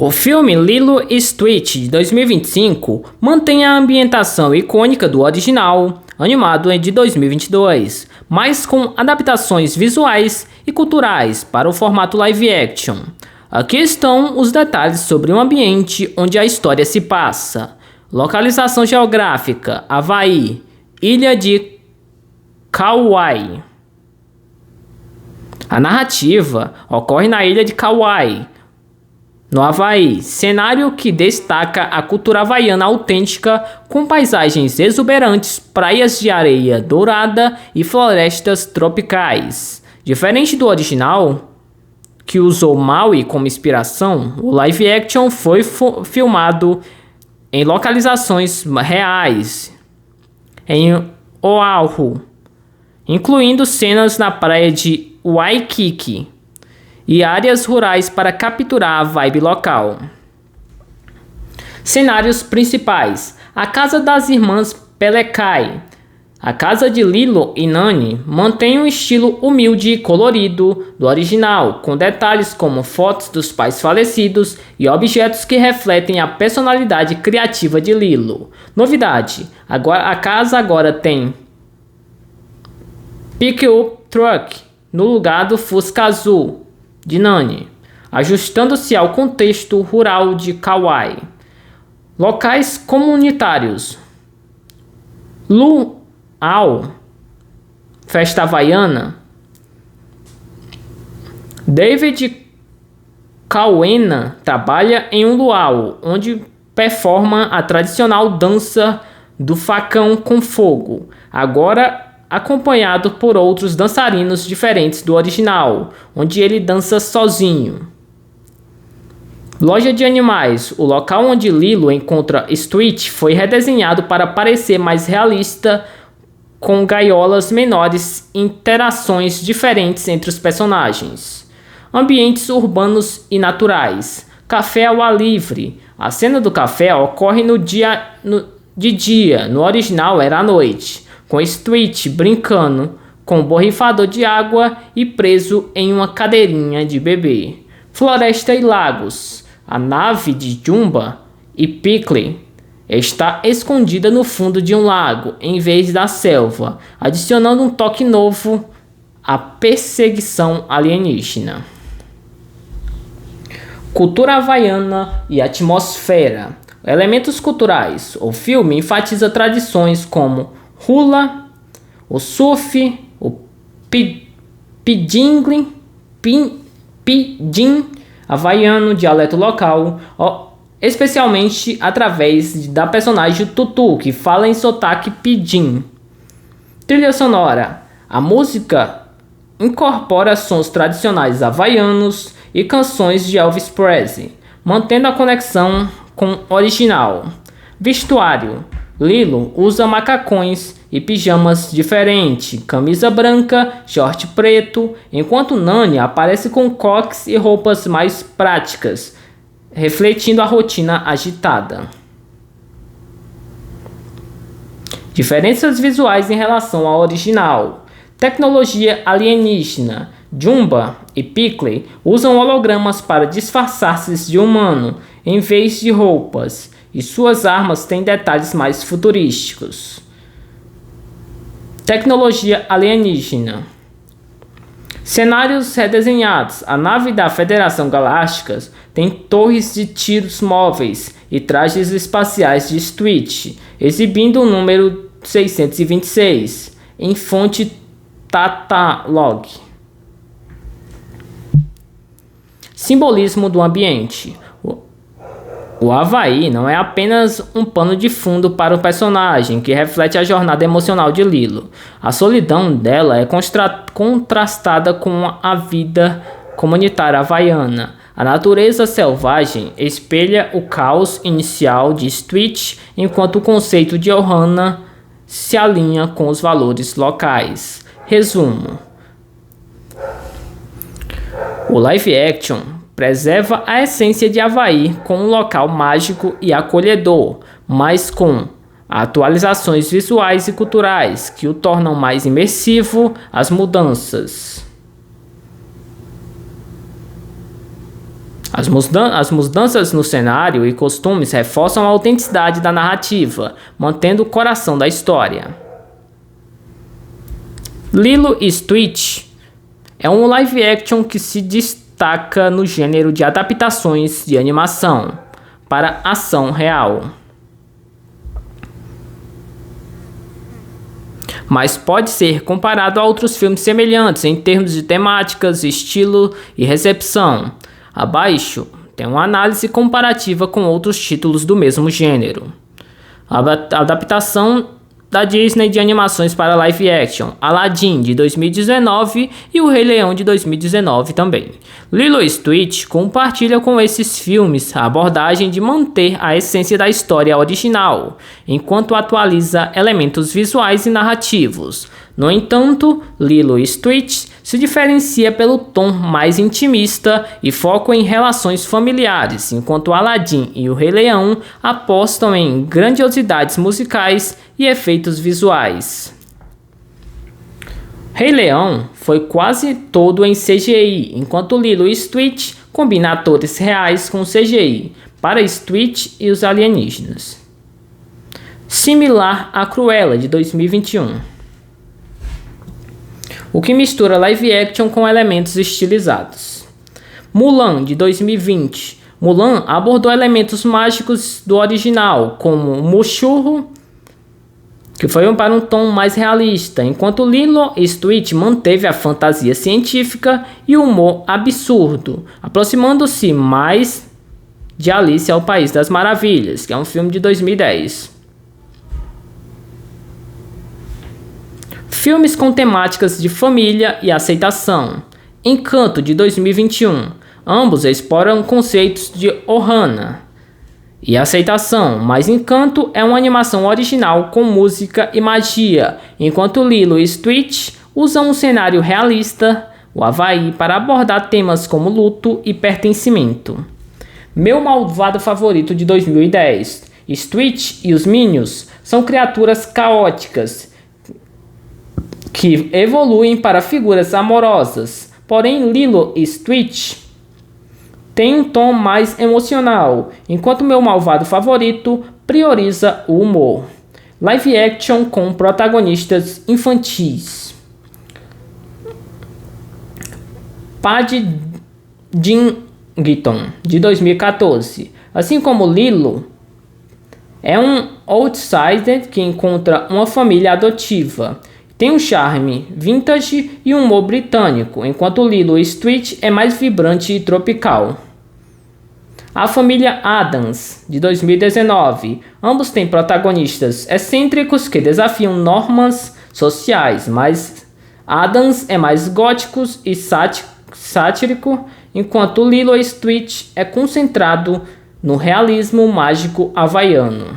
O filme Lilo e Stitch de 2025 mantém a ambientação icônica do original, animado de 2022, mas com adaptações visuais e culturais para o formato live action. Aqui estão os detalhes sobre o ambiente onde a história se passa. Localização geográfica: Havaí, Ilha de Kauai. A narrativa ocorre na ilha de Kauai, no Havaí, cenário que destaca a cultura havaiana autêntica com paisagens exuberantes, praias de areia dourada e florestas tropicais. Diferente do original, que usou Maui como inspiração, o live action foi filmado em localizações reais em Oahu, incluindo cenas na praia de Waikiki e áreas rurais para capturar a vibe local. Cenários principais: a casa das irmãs Pelekai. A casa de Lilo e Nani mantém um estilo humilde e colorido do original, com detalhes como fotos dos pais falecidos e objetos que refletem a personalidade criativa de Lilo. Novidade: a casa agora tem pick-up truck no lugar do Fusca azul de Nani, ajustando-se ao contexto rural de Kauai. Locais comunitários: Luau, festa havaiana. David Cauena trabalha em um luau, onde performa a tradicional dança do facão com fogo, agora acompanhado por outros dançarinos diferentes do original, onde ele dança sozinho. Loja de animais: o local onde Lilo encontra Stitch foi redesenhado para parecer mais realista, com gaiolas menores e interações diferentes entre os personagens. Ambientes urbanos e naturais: café ao ar livre. A cena do café ocorre de dia, no original era à noite, com Stitch brincando com um borrifador de água e preso em uma cadeirinha de bebê. Floresta e lagos: a nave de Jumba e Pickle está escondida no fundo de um lago, em vez da selva, adicionando um toque novo à perseguição alienígena. Cultura havaiana e atmosfera. Elementos culturais: o filme enfatiza tradições como hula, o surf, o pidgin havaiano, dialeto local, especialmente através da personagem Tutu, que fala em sotaque pidgin. Trilha sonora: a música incorpora sons tradicionais havaianos e canções de Elvis Presley, mantendo a conexão com o original. Vestuário: Lilo usa macacões e pijamas diferentes, camisa branca, short preto, enquanto Nani aparece com coques e roupas mais práticas, refletindo a rotina agitada. Diferenças visuais em relação ao original. Tecnologia alienígena: Jumba e Pickle usam hologramas para disfarçar-se de humano em vez de roupas, e suas armas têm detalhes mais futurísticos. Tecnologia alienígena. Cenários redesenhados: a nave da Federação Galáctica tem torres de tiros móveis e trajes espaciais de Stitch, exibindo o número 626 em fonte Tatalog. Simbolismo do ambiente. O Havaí não é apenas um pano de fundo para o personagem, que reflete a jornada emocional de Lilo. A solidão dela é contrastada com a vida comunitária havaiana. A natureza selvagem espelha o caos inicial de Stitch, enquanto o conceito de Ohana se alinha com os valores locais. Resumo: o live action preserva a essência de Havaí com um local mágico e acolhedor, mas com atualizações visuais e culturais que o tornam mais imersivo às mudanças. As mudanças no cenário e costumes reforçam a autenticidade da narrativa, mantendo o coração da história. Lilo e Stitch é um live action que se destaca no gênero de adaptações de animação para ação real, mas pode ser comparado a outros filmes semelhantes em termos de temáticas, estilo e recepção. Abaixo tem uma análise comparativa com outros títulos do mesmo gênero. A adaptação da Disney de animações para live action: Aladdin de 2019 e O Rei Leão de 2019 também. Lilo e Stitch compartilha com esses filmes a abordagem de manter a essência da história original, enquanto atualiza elementos visuais e narrativos. No entanto, Lilo e Stitch se diferencia pelo tom mais intimista e foco em relações familiares, enquanto Aladdin e O Rei Leão apostam em grandiosidades musicais e efeitos visuais. Rei Leão foi quase todo em CGI, enquanto Lilo e Stitch combina atores reais com CGI para Stitch e os alienígenas. Similar a Cruella de 2021. O que mistura live action com elementos estilizados. Mulan, de 2020. Mulan abordou elementos mágicos do original, como Mushu, que foi para um tom mais realista, enquanto Lilo e Stitch manteve a fantasia científica e o humor absurdo, aproximando-se mais de Alice ao País das Maravilhas, que é um filme de 2010. Filmes com temáticas de família e aceitação. Encanto, de 2021. Ambos exploram conceitos de Ohana e aceitação, mas Encanto é uma animação original com música e magia, enquanto Lilo e Stitch usam um cenário realista, o Havaí, para abordar temas como luto e pertencimento. Meu malvado favorito, de 2010. Stitch e os Minions são criaturas caóticas que evoluem para figuras amorosas, porém Lilo e Stitch tem um tom mais emocional, enquanto meu malvado favorito prioriza o humor. Live action com protagonistas infantis. Paddington, de 2014. Assim como Lilo, é um outsider que encontra uma família adotiva. Tem um charme vintage e um humor britânico, enquanto Lilo e Stitch é mais vibrante e tropical. A família Addams, de 2019. Ambos têm protagonistas excêntricos que desafiam normas sociais, mas Addams é mais gótico e sático, enquanto Lilo e Stitch é concentrado no realismo mágico havaiano.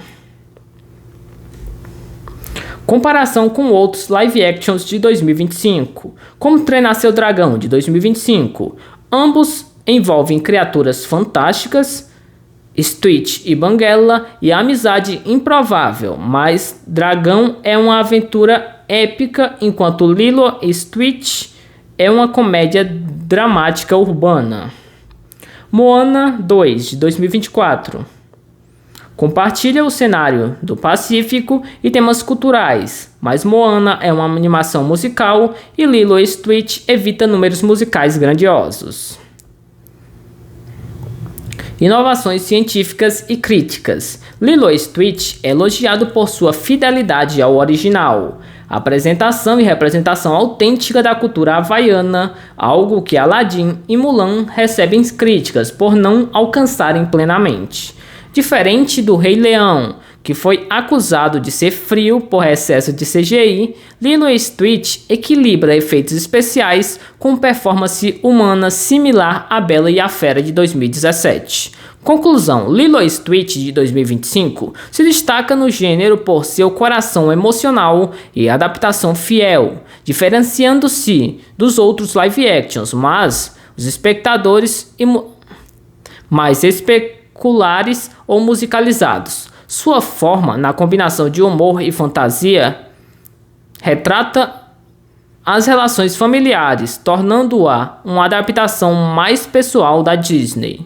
Comparação com outros live actions de 2025, como Treinar Seu Dragão, de 2025. Ambos envolvem criaturas fantásticas, Stitch e Banguela, e a amizade improvável, mas Dragão é uma aventura épica, enquanto Lilo e Stitch é uma comédia dramática urbana. Moana 2, de 2024. Compartilha o cenário do Pacífico e temas culturais, mas Moana é uma animação musical e Lilo e Stitch evita números musicais grandiosos. Inovações científicas e críticas. Lilo e Stitch é elogiado por sua fidelidade ao original, apresentação e representação autêntica da cultura havaiana, algo que Aladdin e Mulan recebem críticas por não alcançarem plenamente. Diferente do Rei Leão, que foi acusado de ser frio por excesso de CGI, Lilo e Stitch equilibra efeitos especiais com performance humana similar a Bela e a Fera de 2017. Conclusão: Lilo e Stitch de 2025 se destaca no gênero por seu coração emocional e adaptação fiel, diferenciando-se dos outros live actions, mas os espectadores mais especulares ou musicalizados. Sua forma, na combinação de humor e fantasia, retrata as relações familiares, tornando-a uma adaptação mais pessoal da Disney.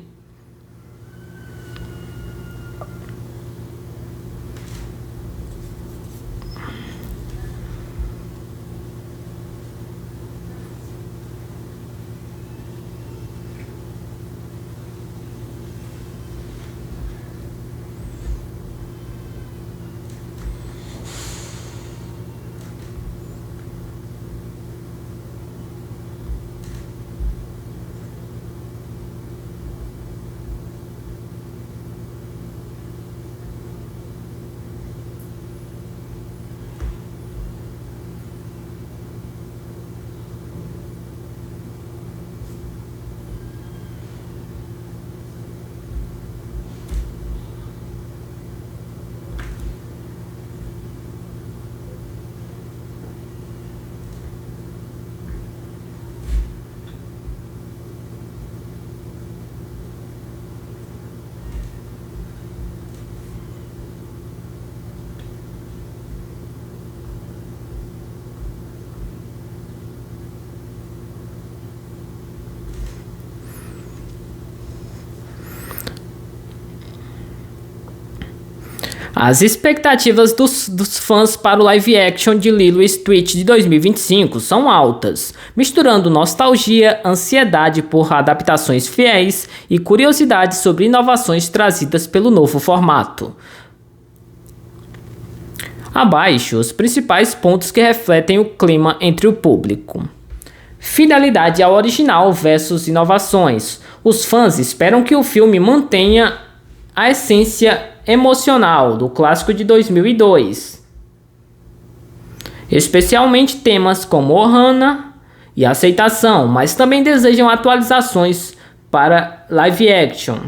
As expectativas dos fãs para o live action de Lilo e Stitch de 2025 são altas, misturando nostalgia, ansiedade por adaptações fiéis e curiosidade sobre inovações trazidas pelo novo formato. Abaixo, os principais pontos que refletem o clima entre o público. Fidelidade ao original versus inovações. Os fãs esperam que o filme mantenha a essência emocional do clássico de 2002, especialmente temas como Ohana e aceitação, mas também desejam atualizações para live action.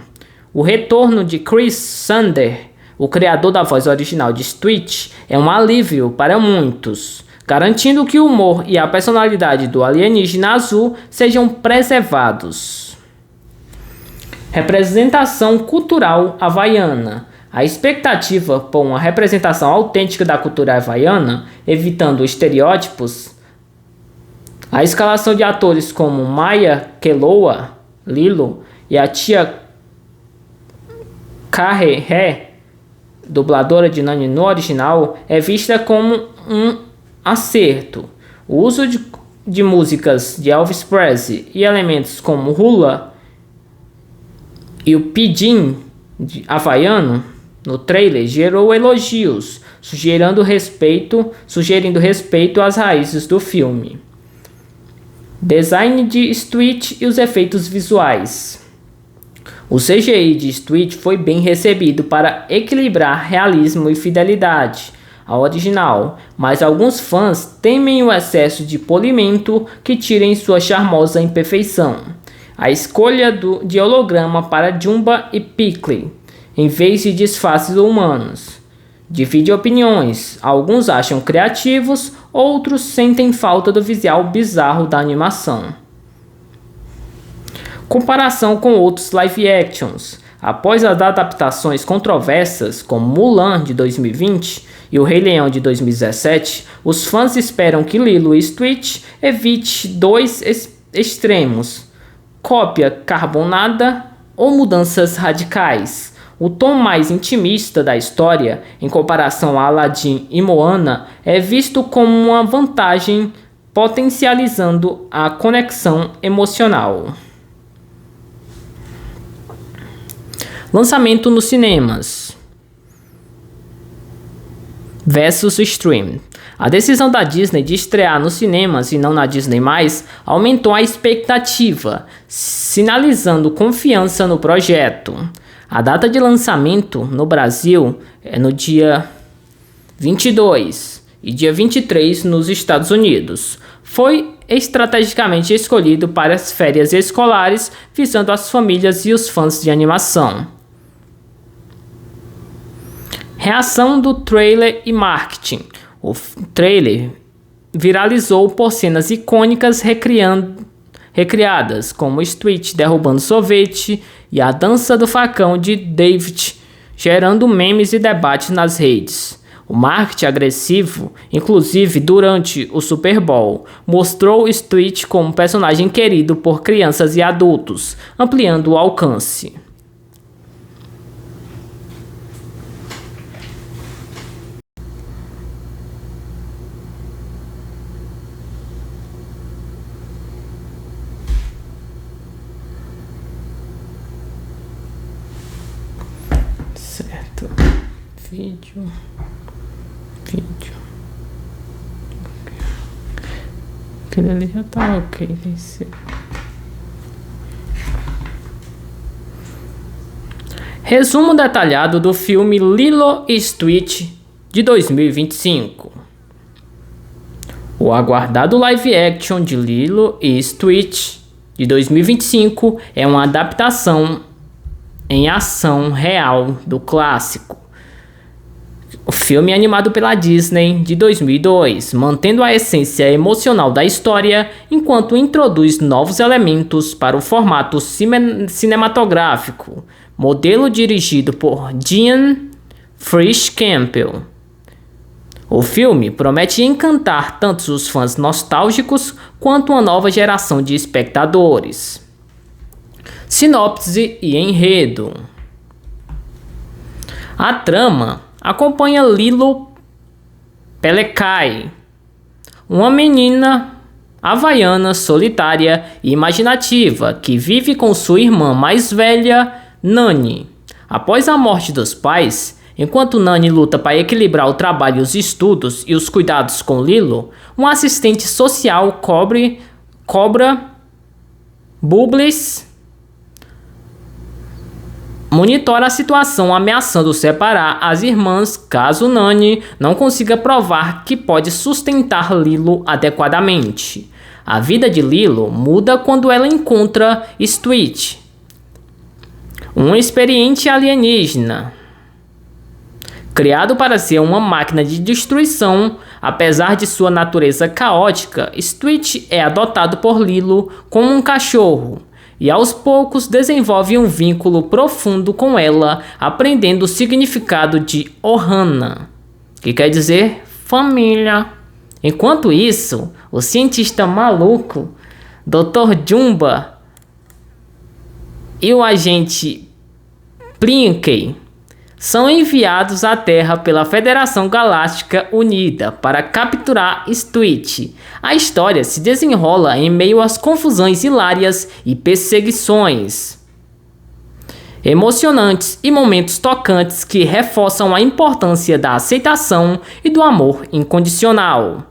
O retorno de Chris Sander, o criador da voz original de Stitch, é um alívio para muitos, garantindo que o humor e a personalidade do alienígena azul sejam preservados. Representação cultural havaiana. A expectativa por uma representação autêntica da cultura havaiana, evitando estereótipos. A escalação de atores como Maya Keloa, Lilo, e a tia Karehe, dubladora de Nani no original, é vista como um acerto. O uso de músicas de Elvis Presley e elementos como hula e o pidgin havaiano no trailer gerou elogios, sugerindo respeito às raízes do filme. Design de Stitch e os efeitos visuais. O CGI de Stitch foi bem recebido para equilibrar realismo e fidelidade ao original, mas alguns fãs temem o excesso de polimento que tirem sua charmosa imperfeição. A escolha de holograma para Jumba e Pickle, em vez de disfarces humanos, divide opiniões. Alguns acham criativos, outros sentem falta do visual bizarro da animação. Comparação com outros live actions. Após as adaptações controversas, como Mulan de 2020 e O Rei Leão de 2017, os fãs esperam que Lilo e Stitch evite dois extremos: cópia carbonada ou mudanças radicais. O tom mais intimista da história, em comparação a Aladdin e Moana, é visto como uma vantagem, potencializando a conexão emocional. Lançamento nos cinemas versus stream. A decisão da Disney de estrear nos cinemas e não na Disney+, aumentou a expectativa, sinalizando confiança no projeto. A data de lançamento no Brasil é no dia 22 e dia 23 nos Estados Unidos. Foi estrategicamente escolhido para as férias escolares, visando as famílias e os fãs de animação. Reação do trailer e marketing. O trailer viralizou por cenas icônicas recriadas, como Stitch derrubando sorvete e a dança do facão de David, gerando memes e debates nas redes. O marketing agressivo, inclusive durante o Super Bowl, mostrou Stitch como um personagem querido por crianças e adultos, ampliando o alcance. Certo. Vídeo. Aquele ali já tá ok. Resumo detalhado do filme Lilo e Stitch de 2025. O aguardado live action de Lilo e Stitch de 2025 é uma adaptação em ação real do clássico. O filme é animado pela Disney de 2002, mantendo a essência emocional da história, enquanto introduz novos elementos para o formato cinematográfico, modelo dirigido por Dean Frisch Campbell. O filme promete encantar tanto os fãs nostálgicos quanto uma nova geração de espectadores. Sinopse e enredo. A trama acompanha Lilo Pelekai, uma menina havaiana solitária e imaginativa que vive com sua irmã mais velha, Nani. Após a morte dos pais, enquanto Nani luta para equilibrar o trabalho, os estudos e os cuidados com Lilo, um assistente social cobra Bubbles monitora a situação, ameaçando separar as irmãs caso Nani não consiga provar que pode sustentar Lilo adequadamente. A vida de Lilo muda quando ela encontra Stitch, um experiente alienígena criado para ser uma máquina de destruição. Apesar de sua natureza caótica, Stitch é adotado por Lilo como um cachorro e aos poucos desenvolve um vínculo profundo com ela, aprendendo o significado de Ohana, que quer dizer família. Enquanto isso, o cientista maluco Dr. Jumba e o agente Plinkey são enviados à Terra pela Federação Galáctica Unida para capturar Stitch. A história se desenrola em meio às confusões hilárias e perseguições emocionantes e momentos tocantes que reforçam a importância da aceitação e do amor incondicional.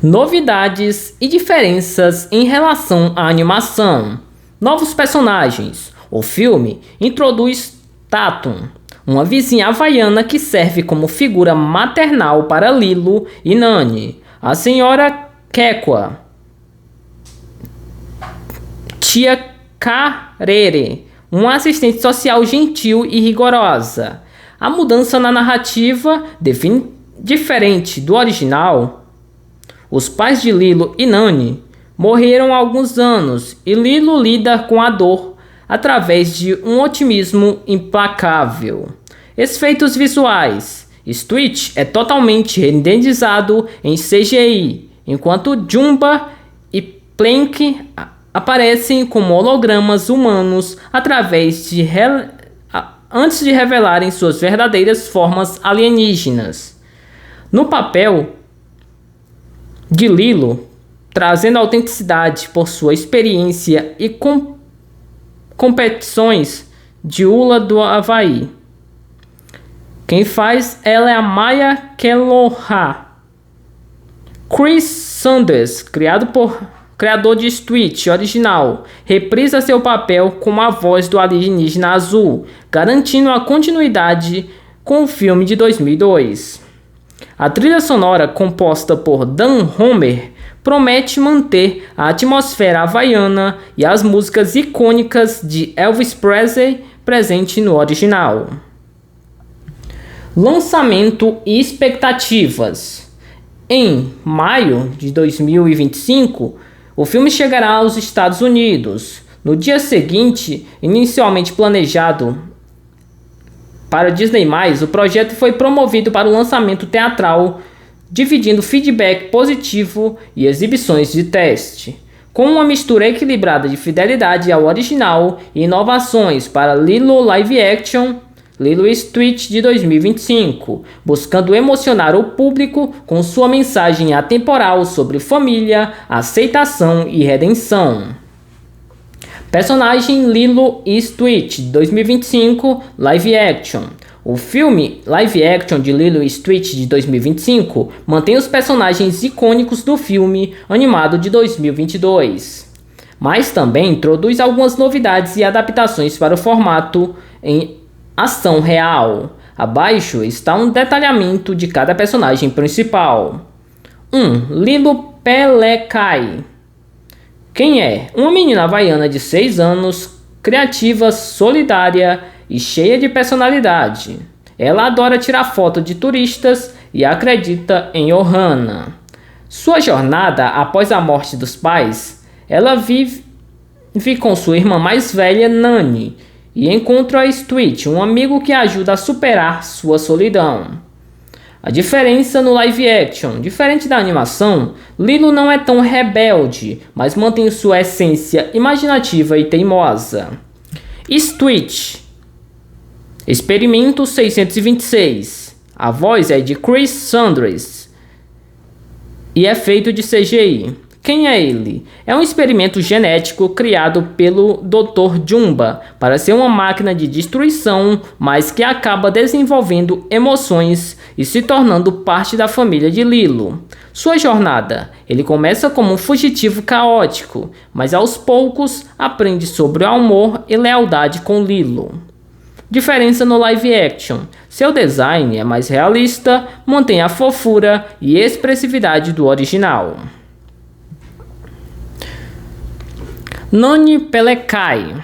Novidades e diferenças em relação à animação. Novos personagens. O filme introduz Tatum, uma vizinha havaiana que serve como figura maternal para Lilo e Nani. A senhora Quequa, tia Carere, uma assistente social gentil e rigorosa. A mudança na narrativa, diferente do original. Os pais de Lilo e Nani morreram há alguns anos e Lilo lida com a dor através de um otimismo implacável. Efeitos visuais. Stitch é totalmente renderizado em CGI, enquanto Jumba e Plank aparecem como hologramas humanos antes de revelarem suas verdadeiras formas alienígenas. No papel de Lilo, trazendo autenticidade por sua experiência e competições de hula do Havaí. Quem faz ela é a Maya Keloha. Chris Sanders, criador de Stitch original, reprisa seu papel como a voz do alienígena azul, garantindo a continuidade com o filme de 2002. A trilha sonora, composta por Dan Homer, promete manter a atmosfera havaiana e as músicas icônicas de Elvis Presley presente no original. Lançamento e expectativas. Em maio de 2025, o filme chegará aos Estados Unidos. No dia seguinte, inicialmente planejado para Disney+, o projeto foi promovido para o lançamento teatral, dividindo feedback positivo e exibições de teste, com uma mistura equilibrada de fidelidade ao original e inovações para Lilo Live Action, Lilo e Stitch de 2025, buscando emocionar o público com sua mensagem atemporal sobre família, aceitação e redenção. Personagem Lilo e Stitch, 2025, Live Action. O filme Live Action de Lilo e Stitch de 2025 mantém os personagens icônicos do filme animado de 2022, mas também introduz algumas novidades e adaptações para o formato em ação real. Abaixo está um detalhamento de cada personagem principal. 1. Lilo Pelekai. Quem é? Uma menina havaiana de 6 anos, criativa, solidária e cheia de personalidade. Ela adora tirar foto de turistas e acredita em Ohana. Sua jornada após a morte dos pais, ela vive com sua irmã mais velha, Nani, e encontra Stitch, um amigo que ajuda a superar sua solidão. A diferença no live action: diferente da animação, Lilo não é tão rebelde, mas mantém sua essência imaginativa e teimosa. Stitch. Experimento 626. A voz é de Chris Sanders e é feito de CGI. Quem é ele? É um experimento genético criado pelo Dr. Jumba para ser uma máquina de destruição, mas que acaba desenvolvendo emoções e se tornando parte da família de Lilo. Sua jornada: ele começa como um fugitivo caótico, mas aos poucos aprende sobre o amor e lealdade com Lilo. Diferença no live action: seu design é mais realista, mantém a fofura e expressividade do original. Nani Pelekai.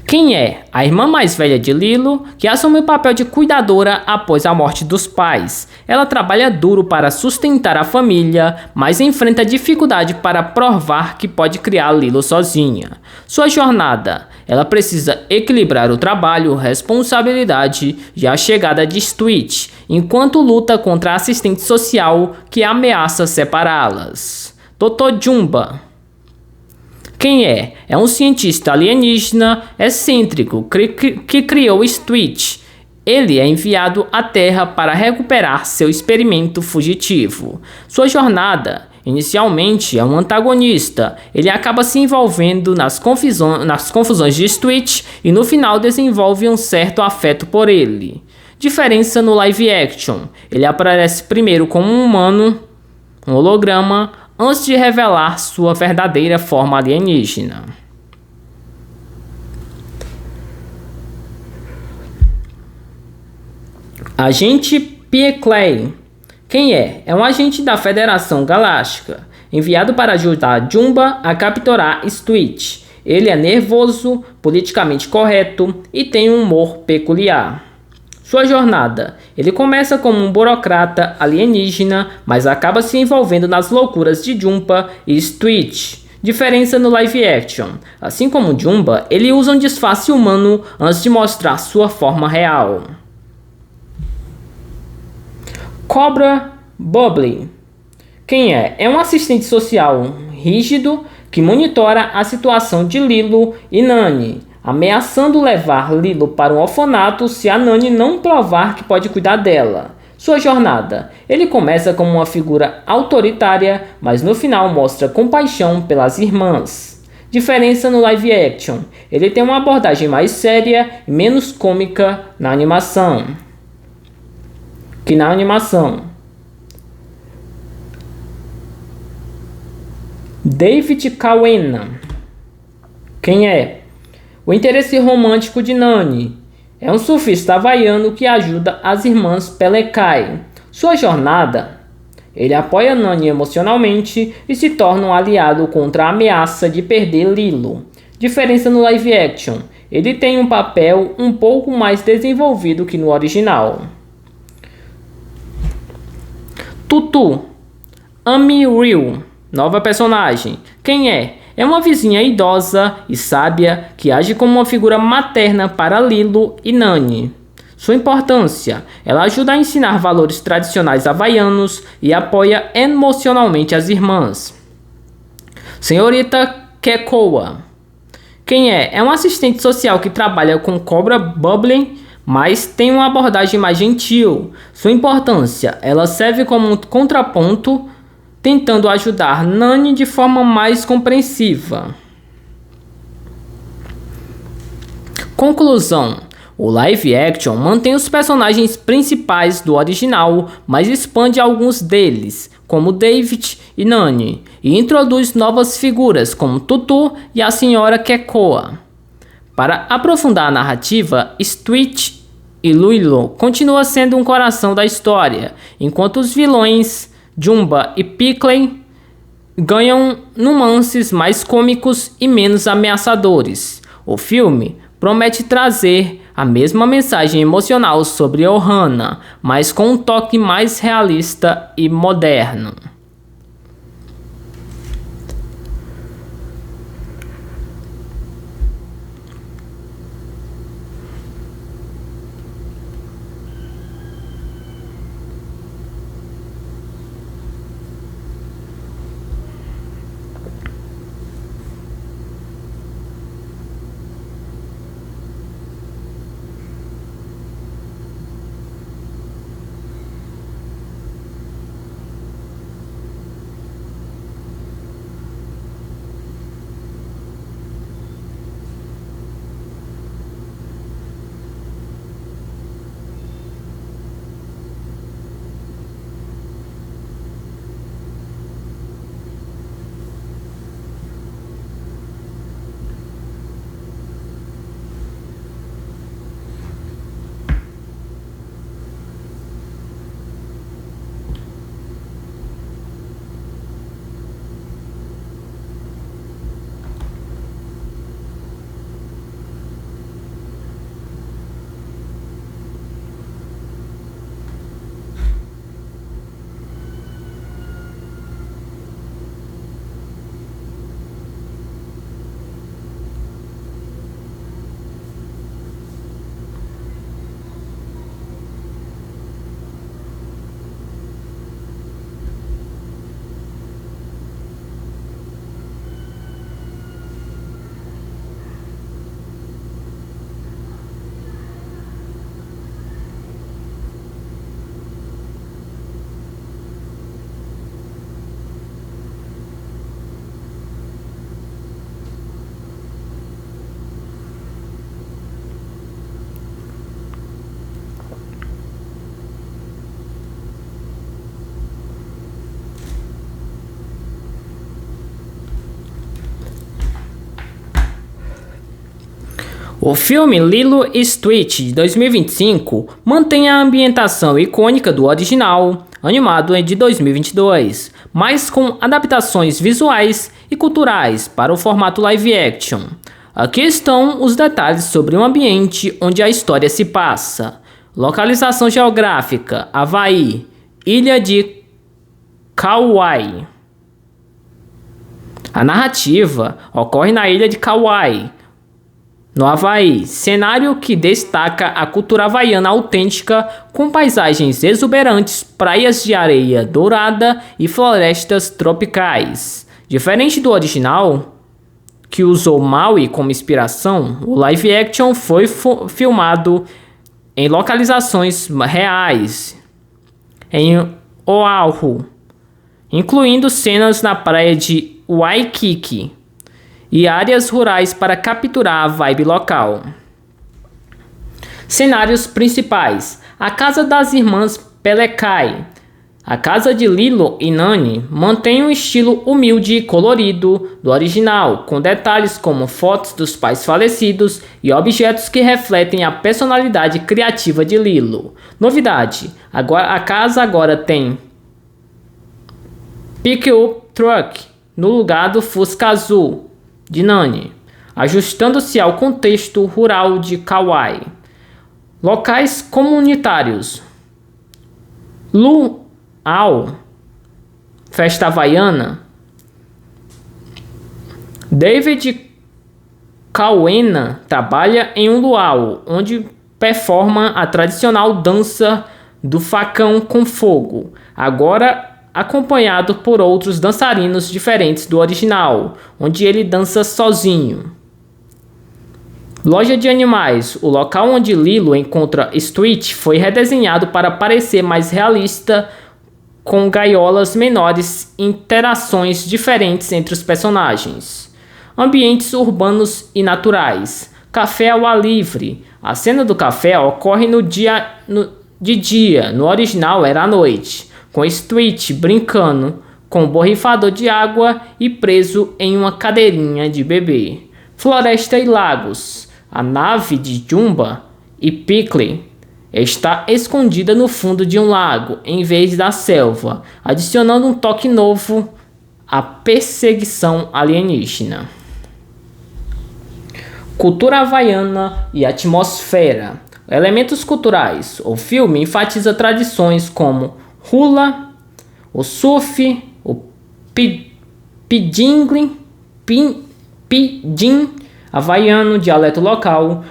Quem é? A irmã mais velha de Lilo, que assume o papel de cuidadora após a morte dos pais. Ela trabalha duro para sustentar a família, mas enfrenta dificuldade para provar que pode criar Lilo sozinha. Sua jornada: ela precisa equilibrar o trabalho, responsabilidade e a chegada de Stitch, enquanto luta contra a assistente social que ameaça separá-las. Dr. Jumba. Quem é? É um cientista alienígena excêntrico que criou Stitch. Ele é enviado à Terra para recuperar seu experimento fugitivo. Sua jornada: inicialmente é um antagonista. Ele acaba se envolvendo nas confusões de Stitch e no final desenvolve um certo afeto por ele. Diferença no live action: ele aparece primeiro como um humano, um holograma, antes de revelar sua verdadeira forma alienígena. Agente Pieclay. Quem é? É um agente da Federação Galáctica, enviado para ajudar Jumba a capturar Stitch. Ele é nervoso, politicamente correto e tem um humor peculiar. Sua jornada: ele começa como um burocrata alienígena, mas acaba se envolvendo nas loucuras de Jumba e Stitch. Diferença no live action: assim como Jumba, ele usa um disfarce humano antes de mostrar sua forma real. Cobra Bobble. Quem é? É um assistente social rígido que monitora a situação de Lilo e Nani, ameaçando levar Lilo para um orfanato se a Nani não provar que pode cuidar dela. Sua jornada: ele começa como uma figura autoritária, mas no final mostra compaixão pelas irmãs. Diferença no live action: ele tem uma abordagem mais séria e menos cômica na animação. David Kawena. Quem é? O interesse romântico de Nani. É um surfista havaiano que ajuda as irmãs Pelekai. Sua jornada: ele apoia Nani emocionalmente e se torna um aliado contra a ameaça de perder Lilo. Diferença no live action: ele tem um papel um pouco mais desenvolvido que no original. Tutu. Amy Ryu. Nova personagem. Quem é? É uma vizinha idosa e sábia que age como uma figura materna para Lilo e Nani. Sua importância: ela ajuda a ensinar valores tradicionais havaianos e apoia emocionalmente as irmãs. Senhorita Kekoa. Quem é? É uma assistente social que trabalha com Cobra Bobble, mas tem uma abordagem mais gentil. Sua importância: ela serve como um contraponto, tentando ajudar Nani de forma mais compreensiva. Conclusão: o live action mantém os personagens principais do original, mas expande alguns deles, como David e Nani, e introduz novas figuras como Tutu e a Senhora Kekoa. Para aprofundar a narrativa, Stitch e Lilo continua sendo um coração da história, enquanto os vilões Jumba e Pieclay ganham nuances mais cômicos e menos ameaçadores. O filme promete trazer a mesma mensagem emocional sobre Ohana, mas com um toque mais realista e moderno. O filme Lilo e Stitch de 2025 mantém a ambientação icônica do original, animado de 2022, mas com adaptações visuais e culturais para o formato live action. Aqui estão os detalhes sobre o ambiente onde a história se passa. Localização geográfica: Havaí, Ilha de Kauai. A narrativa ocorre na ilha de Kauai, no Havaí, cenário que destaca a cultura havaiana autêntica com paisagens exuberantes, praias de areia dourada e florestas tropicais. Diferente do original, que usou Maui como inspiração, o live action foi filmado em localizações reais em Oahu, incluindo cenas na praia de Waikiki e áreas rurais para capturar a vibe local. Cenários principais: a casa das irmãs Pelekai. A casa de Lilo e Nani mantém um estilo humilde e colorido do original, com detalhes como fotos dos pais falecidos e objetos que refletem a personalidade criativa de Lilo. Novidade: a casa agora tem pick-up truck no lugar do Fusca azul de Nani, ajustando-se ao contexto rural de Kauai. Locais comunitários: Luau, festa havaiana. David Cauena trabalha em um luau, onde performa a tradicional dança do facão com fogo, agora acompanhado por outros dançarinos diferentes do original, onde ele dança sozinho. Loja de animais: o local onde Lilo encontra Stitch foi redesenhado para parecer mais realista, com gaiolas menores e interações diferentes entre os personagens. Ambientes urbanos e naturais: café ao ar livre. A cena do café ocorre de dia, no original era à noite, com Stitch brincando com um borrifador de água e preso em uma cadeirinha de bebê. Floresta e lagos: a nave de Jumba e Pickle está escondida no fundo de um lago, em vez da selva, adicionando um toque novo à perseguição alienígena. Cultura havaiana e atmosfera. Elementos culturais: o filme enfatiza tradições como hula, o surf, o pidgin havaiano, dialeto local,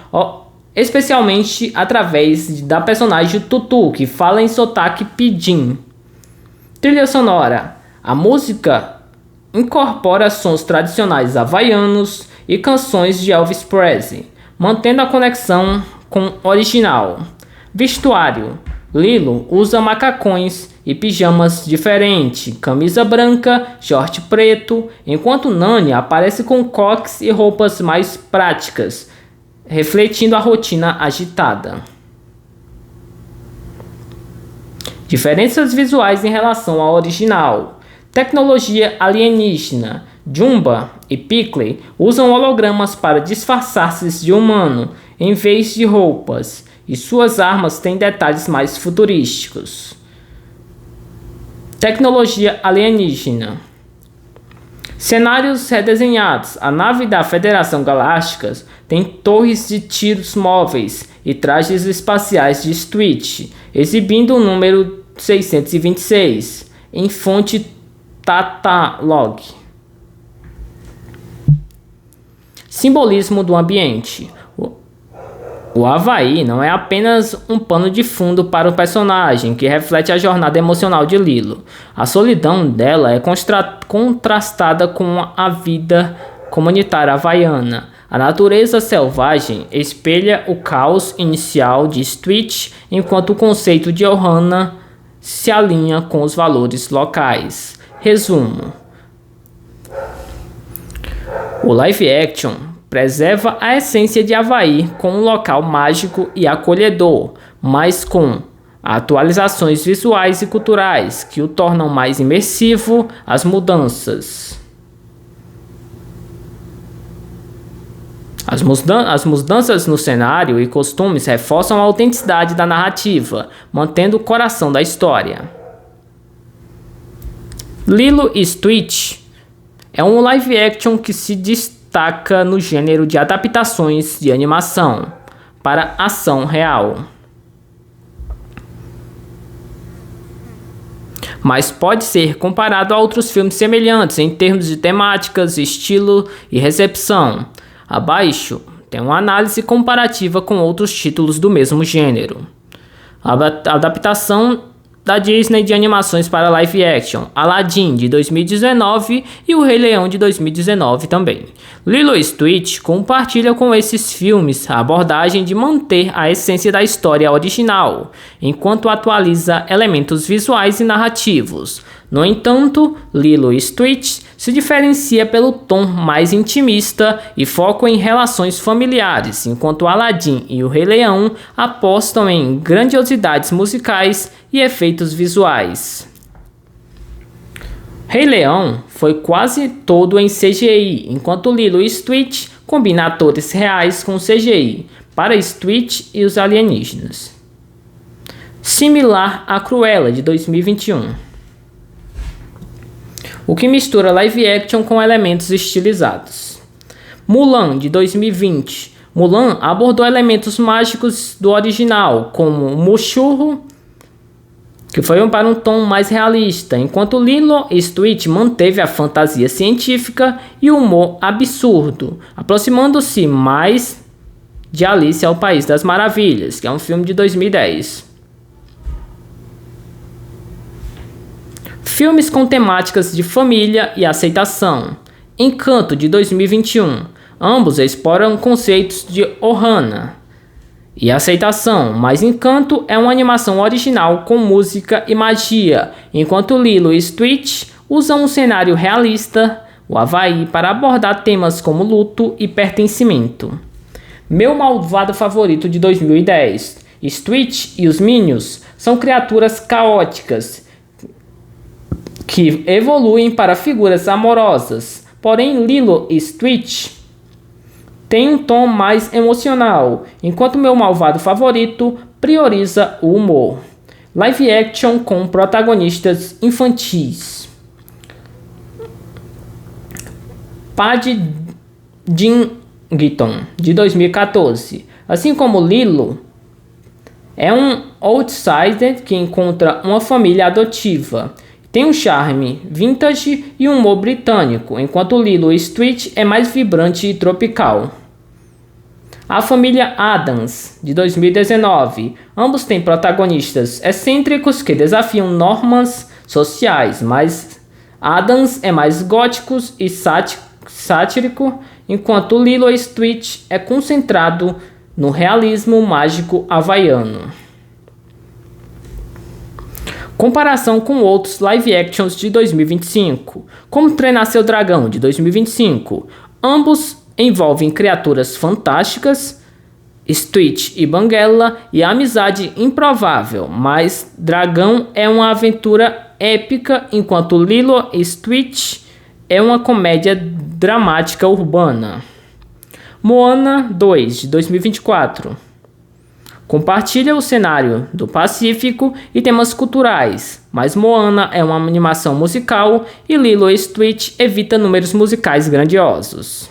especialmente através da personagem Tutu, que fala em sotaque pidgin. Trilha sonora: a música incorpora sons tradicionais havaianos e canções de Elvis Presley, mantendo a conexão com o original. Vestuário: Lilo usa macacões e pijamas diferentes, camisa branca, short preto, enquanto Nani aparece com coques e roupas mais práticas, refletindo a rotina agitada. Diferenças visuais em relação ao original. Tecnologia alienígena: Jumba e Pickle usam hologramas para disfarçar-se de humano em vez de roupas, e suas armas têm detalhes mais futurísticos. Tecnologia alienígena. Cenários redesenhados: a nave da Federação Galáctica tem torres de tiros móveis e trajes espaciais de Stitch, exibindo o número 626 em fonte Tatalog. Simbolismo do ambiente. O Havaí não é apenas um pano de fundo para o personagem, que reflete a jornada emocional de Lilo. A solidão dela é contrastada com a vida comunitária havaiana. A natureza selvagem espelha o caos inicial de Stitch, enquanto o conceito de Ohana se alinha com os valores locais. Resumo: o live action preserva a essência de Havaí com um local mágico e acolhedor, mas com atualizações visuais e culturais que o tornam mais imersivo às mudanças. As mudanças no cenário e costumes reforçam a autenticidade da narrativa, mantendo o coração da história. Lilo e Stitch é um live action que se destaca no gênero de adaptações de animação para ação real, mas pode ser comparado a outros filmes semelhantes em termos de temáticas, estilo e recepção. Abaixo tem uma análise comparativa com outros títulos do mesmo gênero. A adaptação da Disney de animações para live action: Aladdin de 2019 e O Rei Leão de 2019 também. Lilo e Stitch compartilha com esses filmes a abordagem de manter a essência da história original, enquanto atualiza elementos visuais e narrativos. No entanto, Lilo e Stitch se diferencia pelo tom mais intimista e foco em relações familiares, enquanto Aladdin e O Rei Leão apostam em grandiosidades musicais e efeitos visuais. Rei Leão foi quase todo em CGI, enquanto Lilo e Stitch combina atores reais com CGI para Stitch e os alienígenas. Similar a Cruella de 2021, o que mistura live action com elementos estilizados. Mulan de 2020. Mulan abordou elementos mágicos do original, como o Mushu, que foi para um tom mais realista, enquanto Lilo e Stitch manteve a fantasia científica e o humor absurdo, aproximando-se mais de Alice ao País das Maravilhas, que é um filme de 2010. Filmes com temáticas de família e aceitação. Encanto de 2021. Ambos exploram conceitos de Ohana e aceitação, mas Encanto é uma animação original com música e magia, enquanto Lilo e Stitch usam um cenário realista, o Havaí, para abordar temas como luto e pertencimento. Meu malvado favorito de 2010. Stitch e os Minions são criaturas caóticas que evoluem para figuras amorosas, porém Lilo e Stitch tem um tom mais emocional, enquanto meu malvado favorito prioriza o humor. Live action com protagonistas infantis. Paddington de 2014. Assim como Lilo, é um outsider que encontra uma família adotiva. Tem um charme vintage e um humor britânico, enquanto Lilo e Stitch é mais vibrante e tropical. A família Addams, de 2019. Ambos têm protagonistas excêntricos que desafiam normas sociais, mas Addams é mais gótico e sático, enquanto Lilo e Stitch é concentrado no realismo mágico havaiano. Comparação com outros live actions de 2025, como Treinar Seu Dragão de 2025. Ambos envolvem criaturas fantásticas, Stitch e Banguela, e a amizade improvável, mas Dragão é uma aventura épica, enquanto Lilo e Stitch é uma comédia dramática urbana. Moana 2 de 2024. Compartilha o cenário do Pacífico e temas culturais, mas Moana é uma animação musical e Lilo e Stitch evita números musicais grandiosos.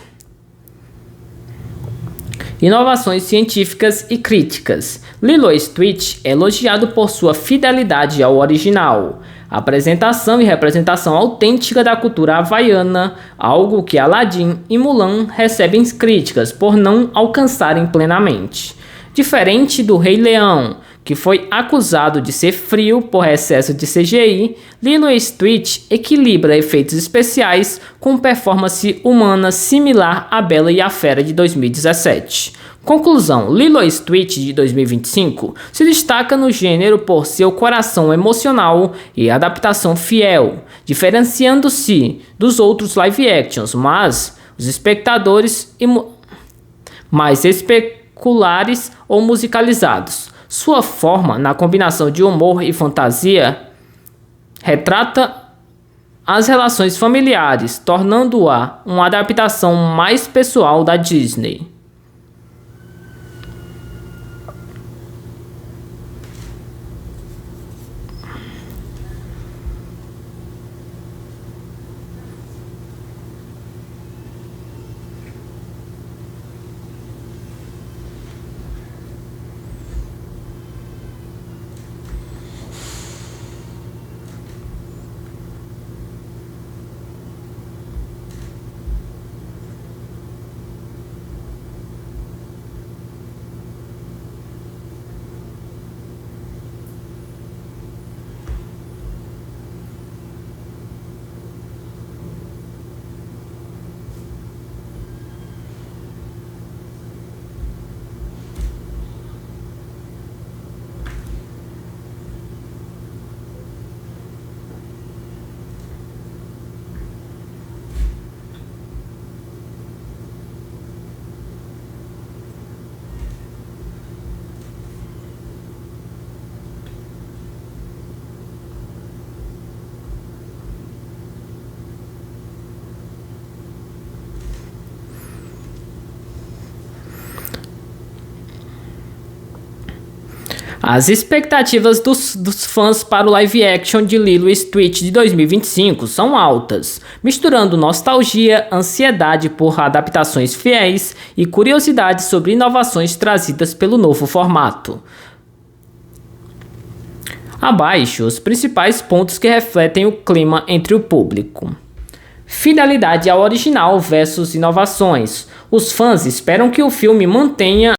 Inovações científicas e críticas. Lilo e Stitch é elogiado por sua fidelidade ao original, apresentação e representação autêntica da cultura havaiana, algo que Aladdin e Mulan recebem críticas por não alcançarem plenamente. Diferente do Rei Leão, que foi acusado de ser frio por excesso de CGI, Lilo e Stitch equilibra efeitos especiais com performance humana similar a Bela e a Fera de 2017. Conclusão: Lilo e Stitch de 2025 se destaca no gênero por seu coração emocional e adaptação fiel, diferenciando-se dos outros live actions, mas os espectadores mais especulares ou musicalizados. Sua forma, na combinação de humor e fantasia, retrata as relações familiares, tornando-a uma adaptação mais pessoal da Disney. As expectativas dos fãs para o live action de Lilo e Stitch de 2025 são altas, misturando nostalgia, ansiedade por adaptações fiéis e curiosidade sobre inovações trazidas pelo novo formato. Abaixo, os principais pontos que refletem o clima entre o público. Fidelidade ao original versus inovações. Os fãs esperam que o filme mantenha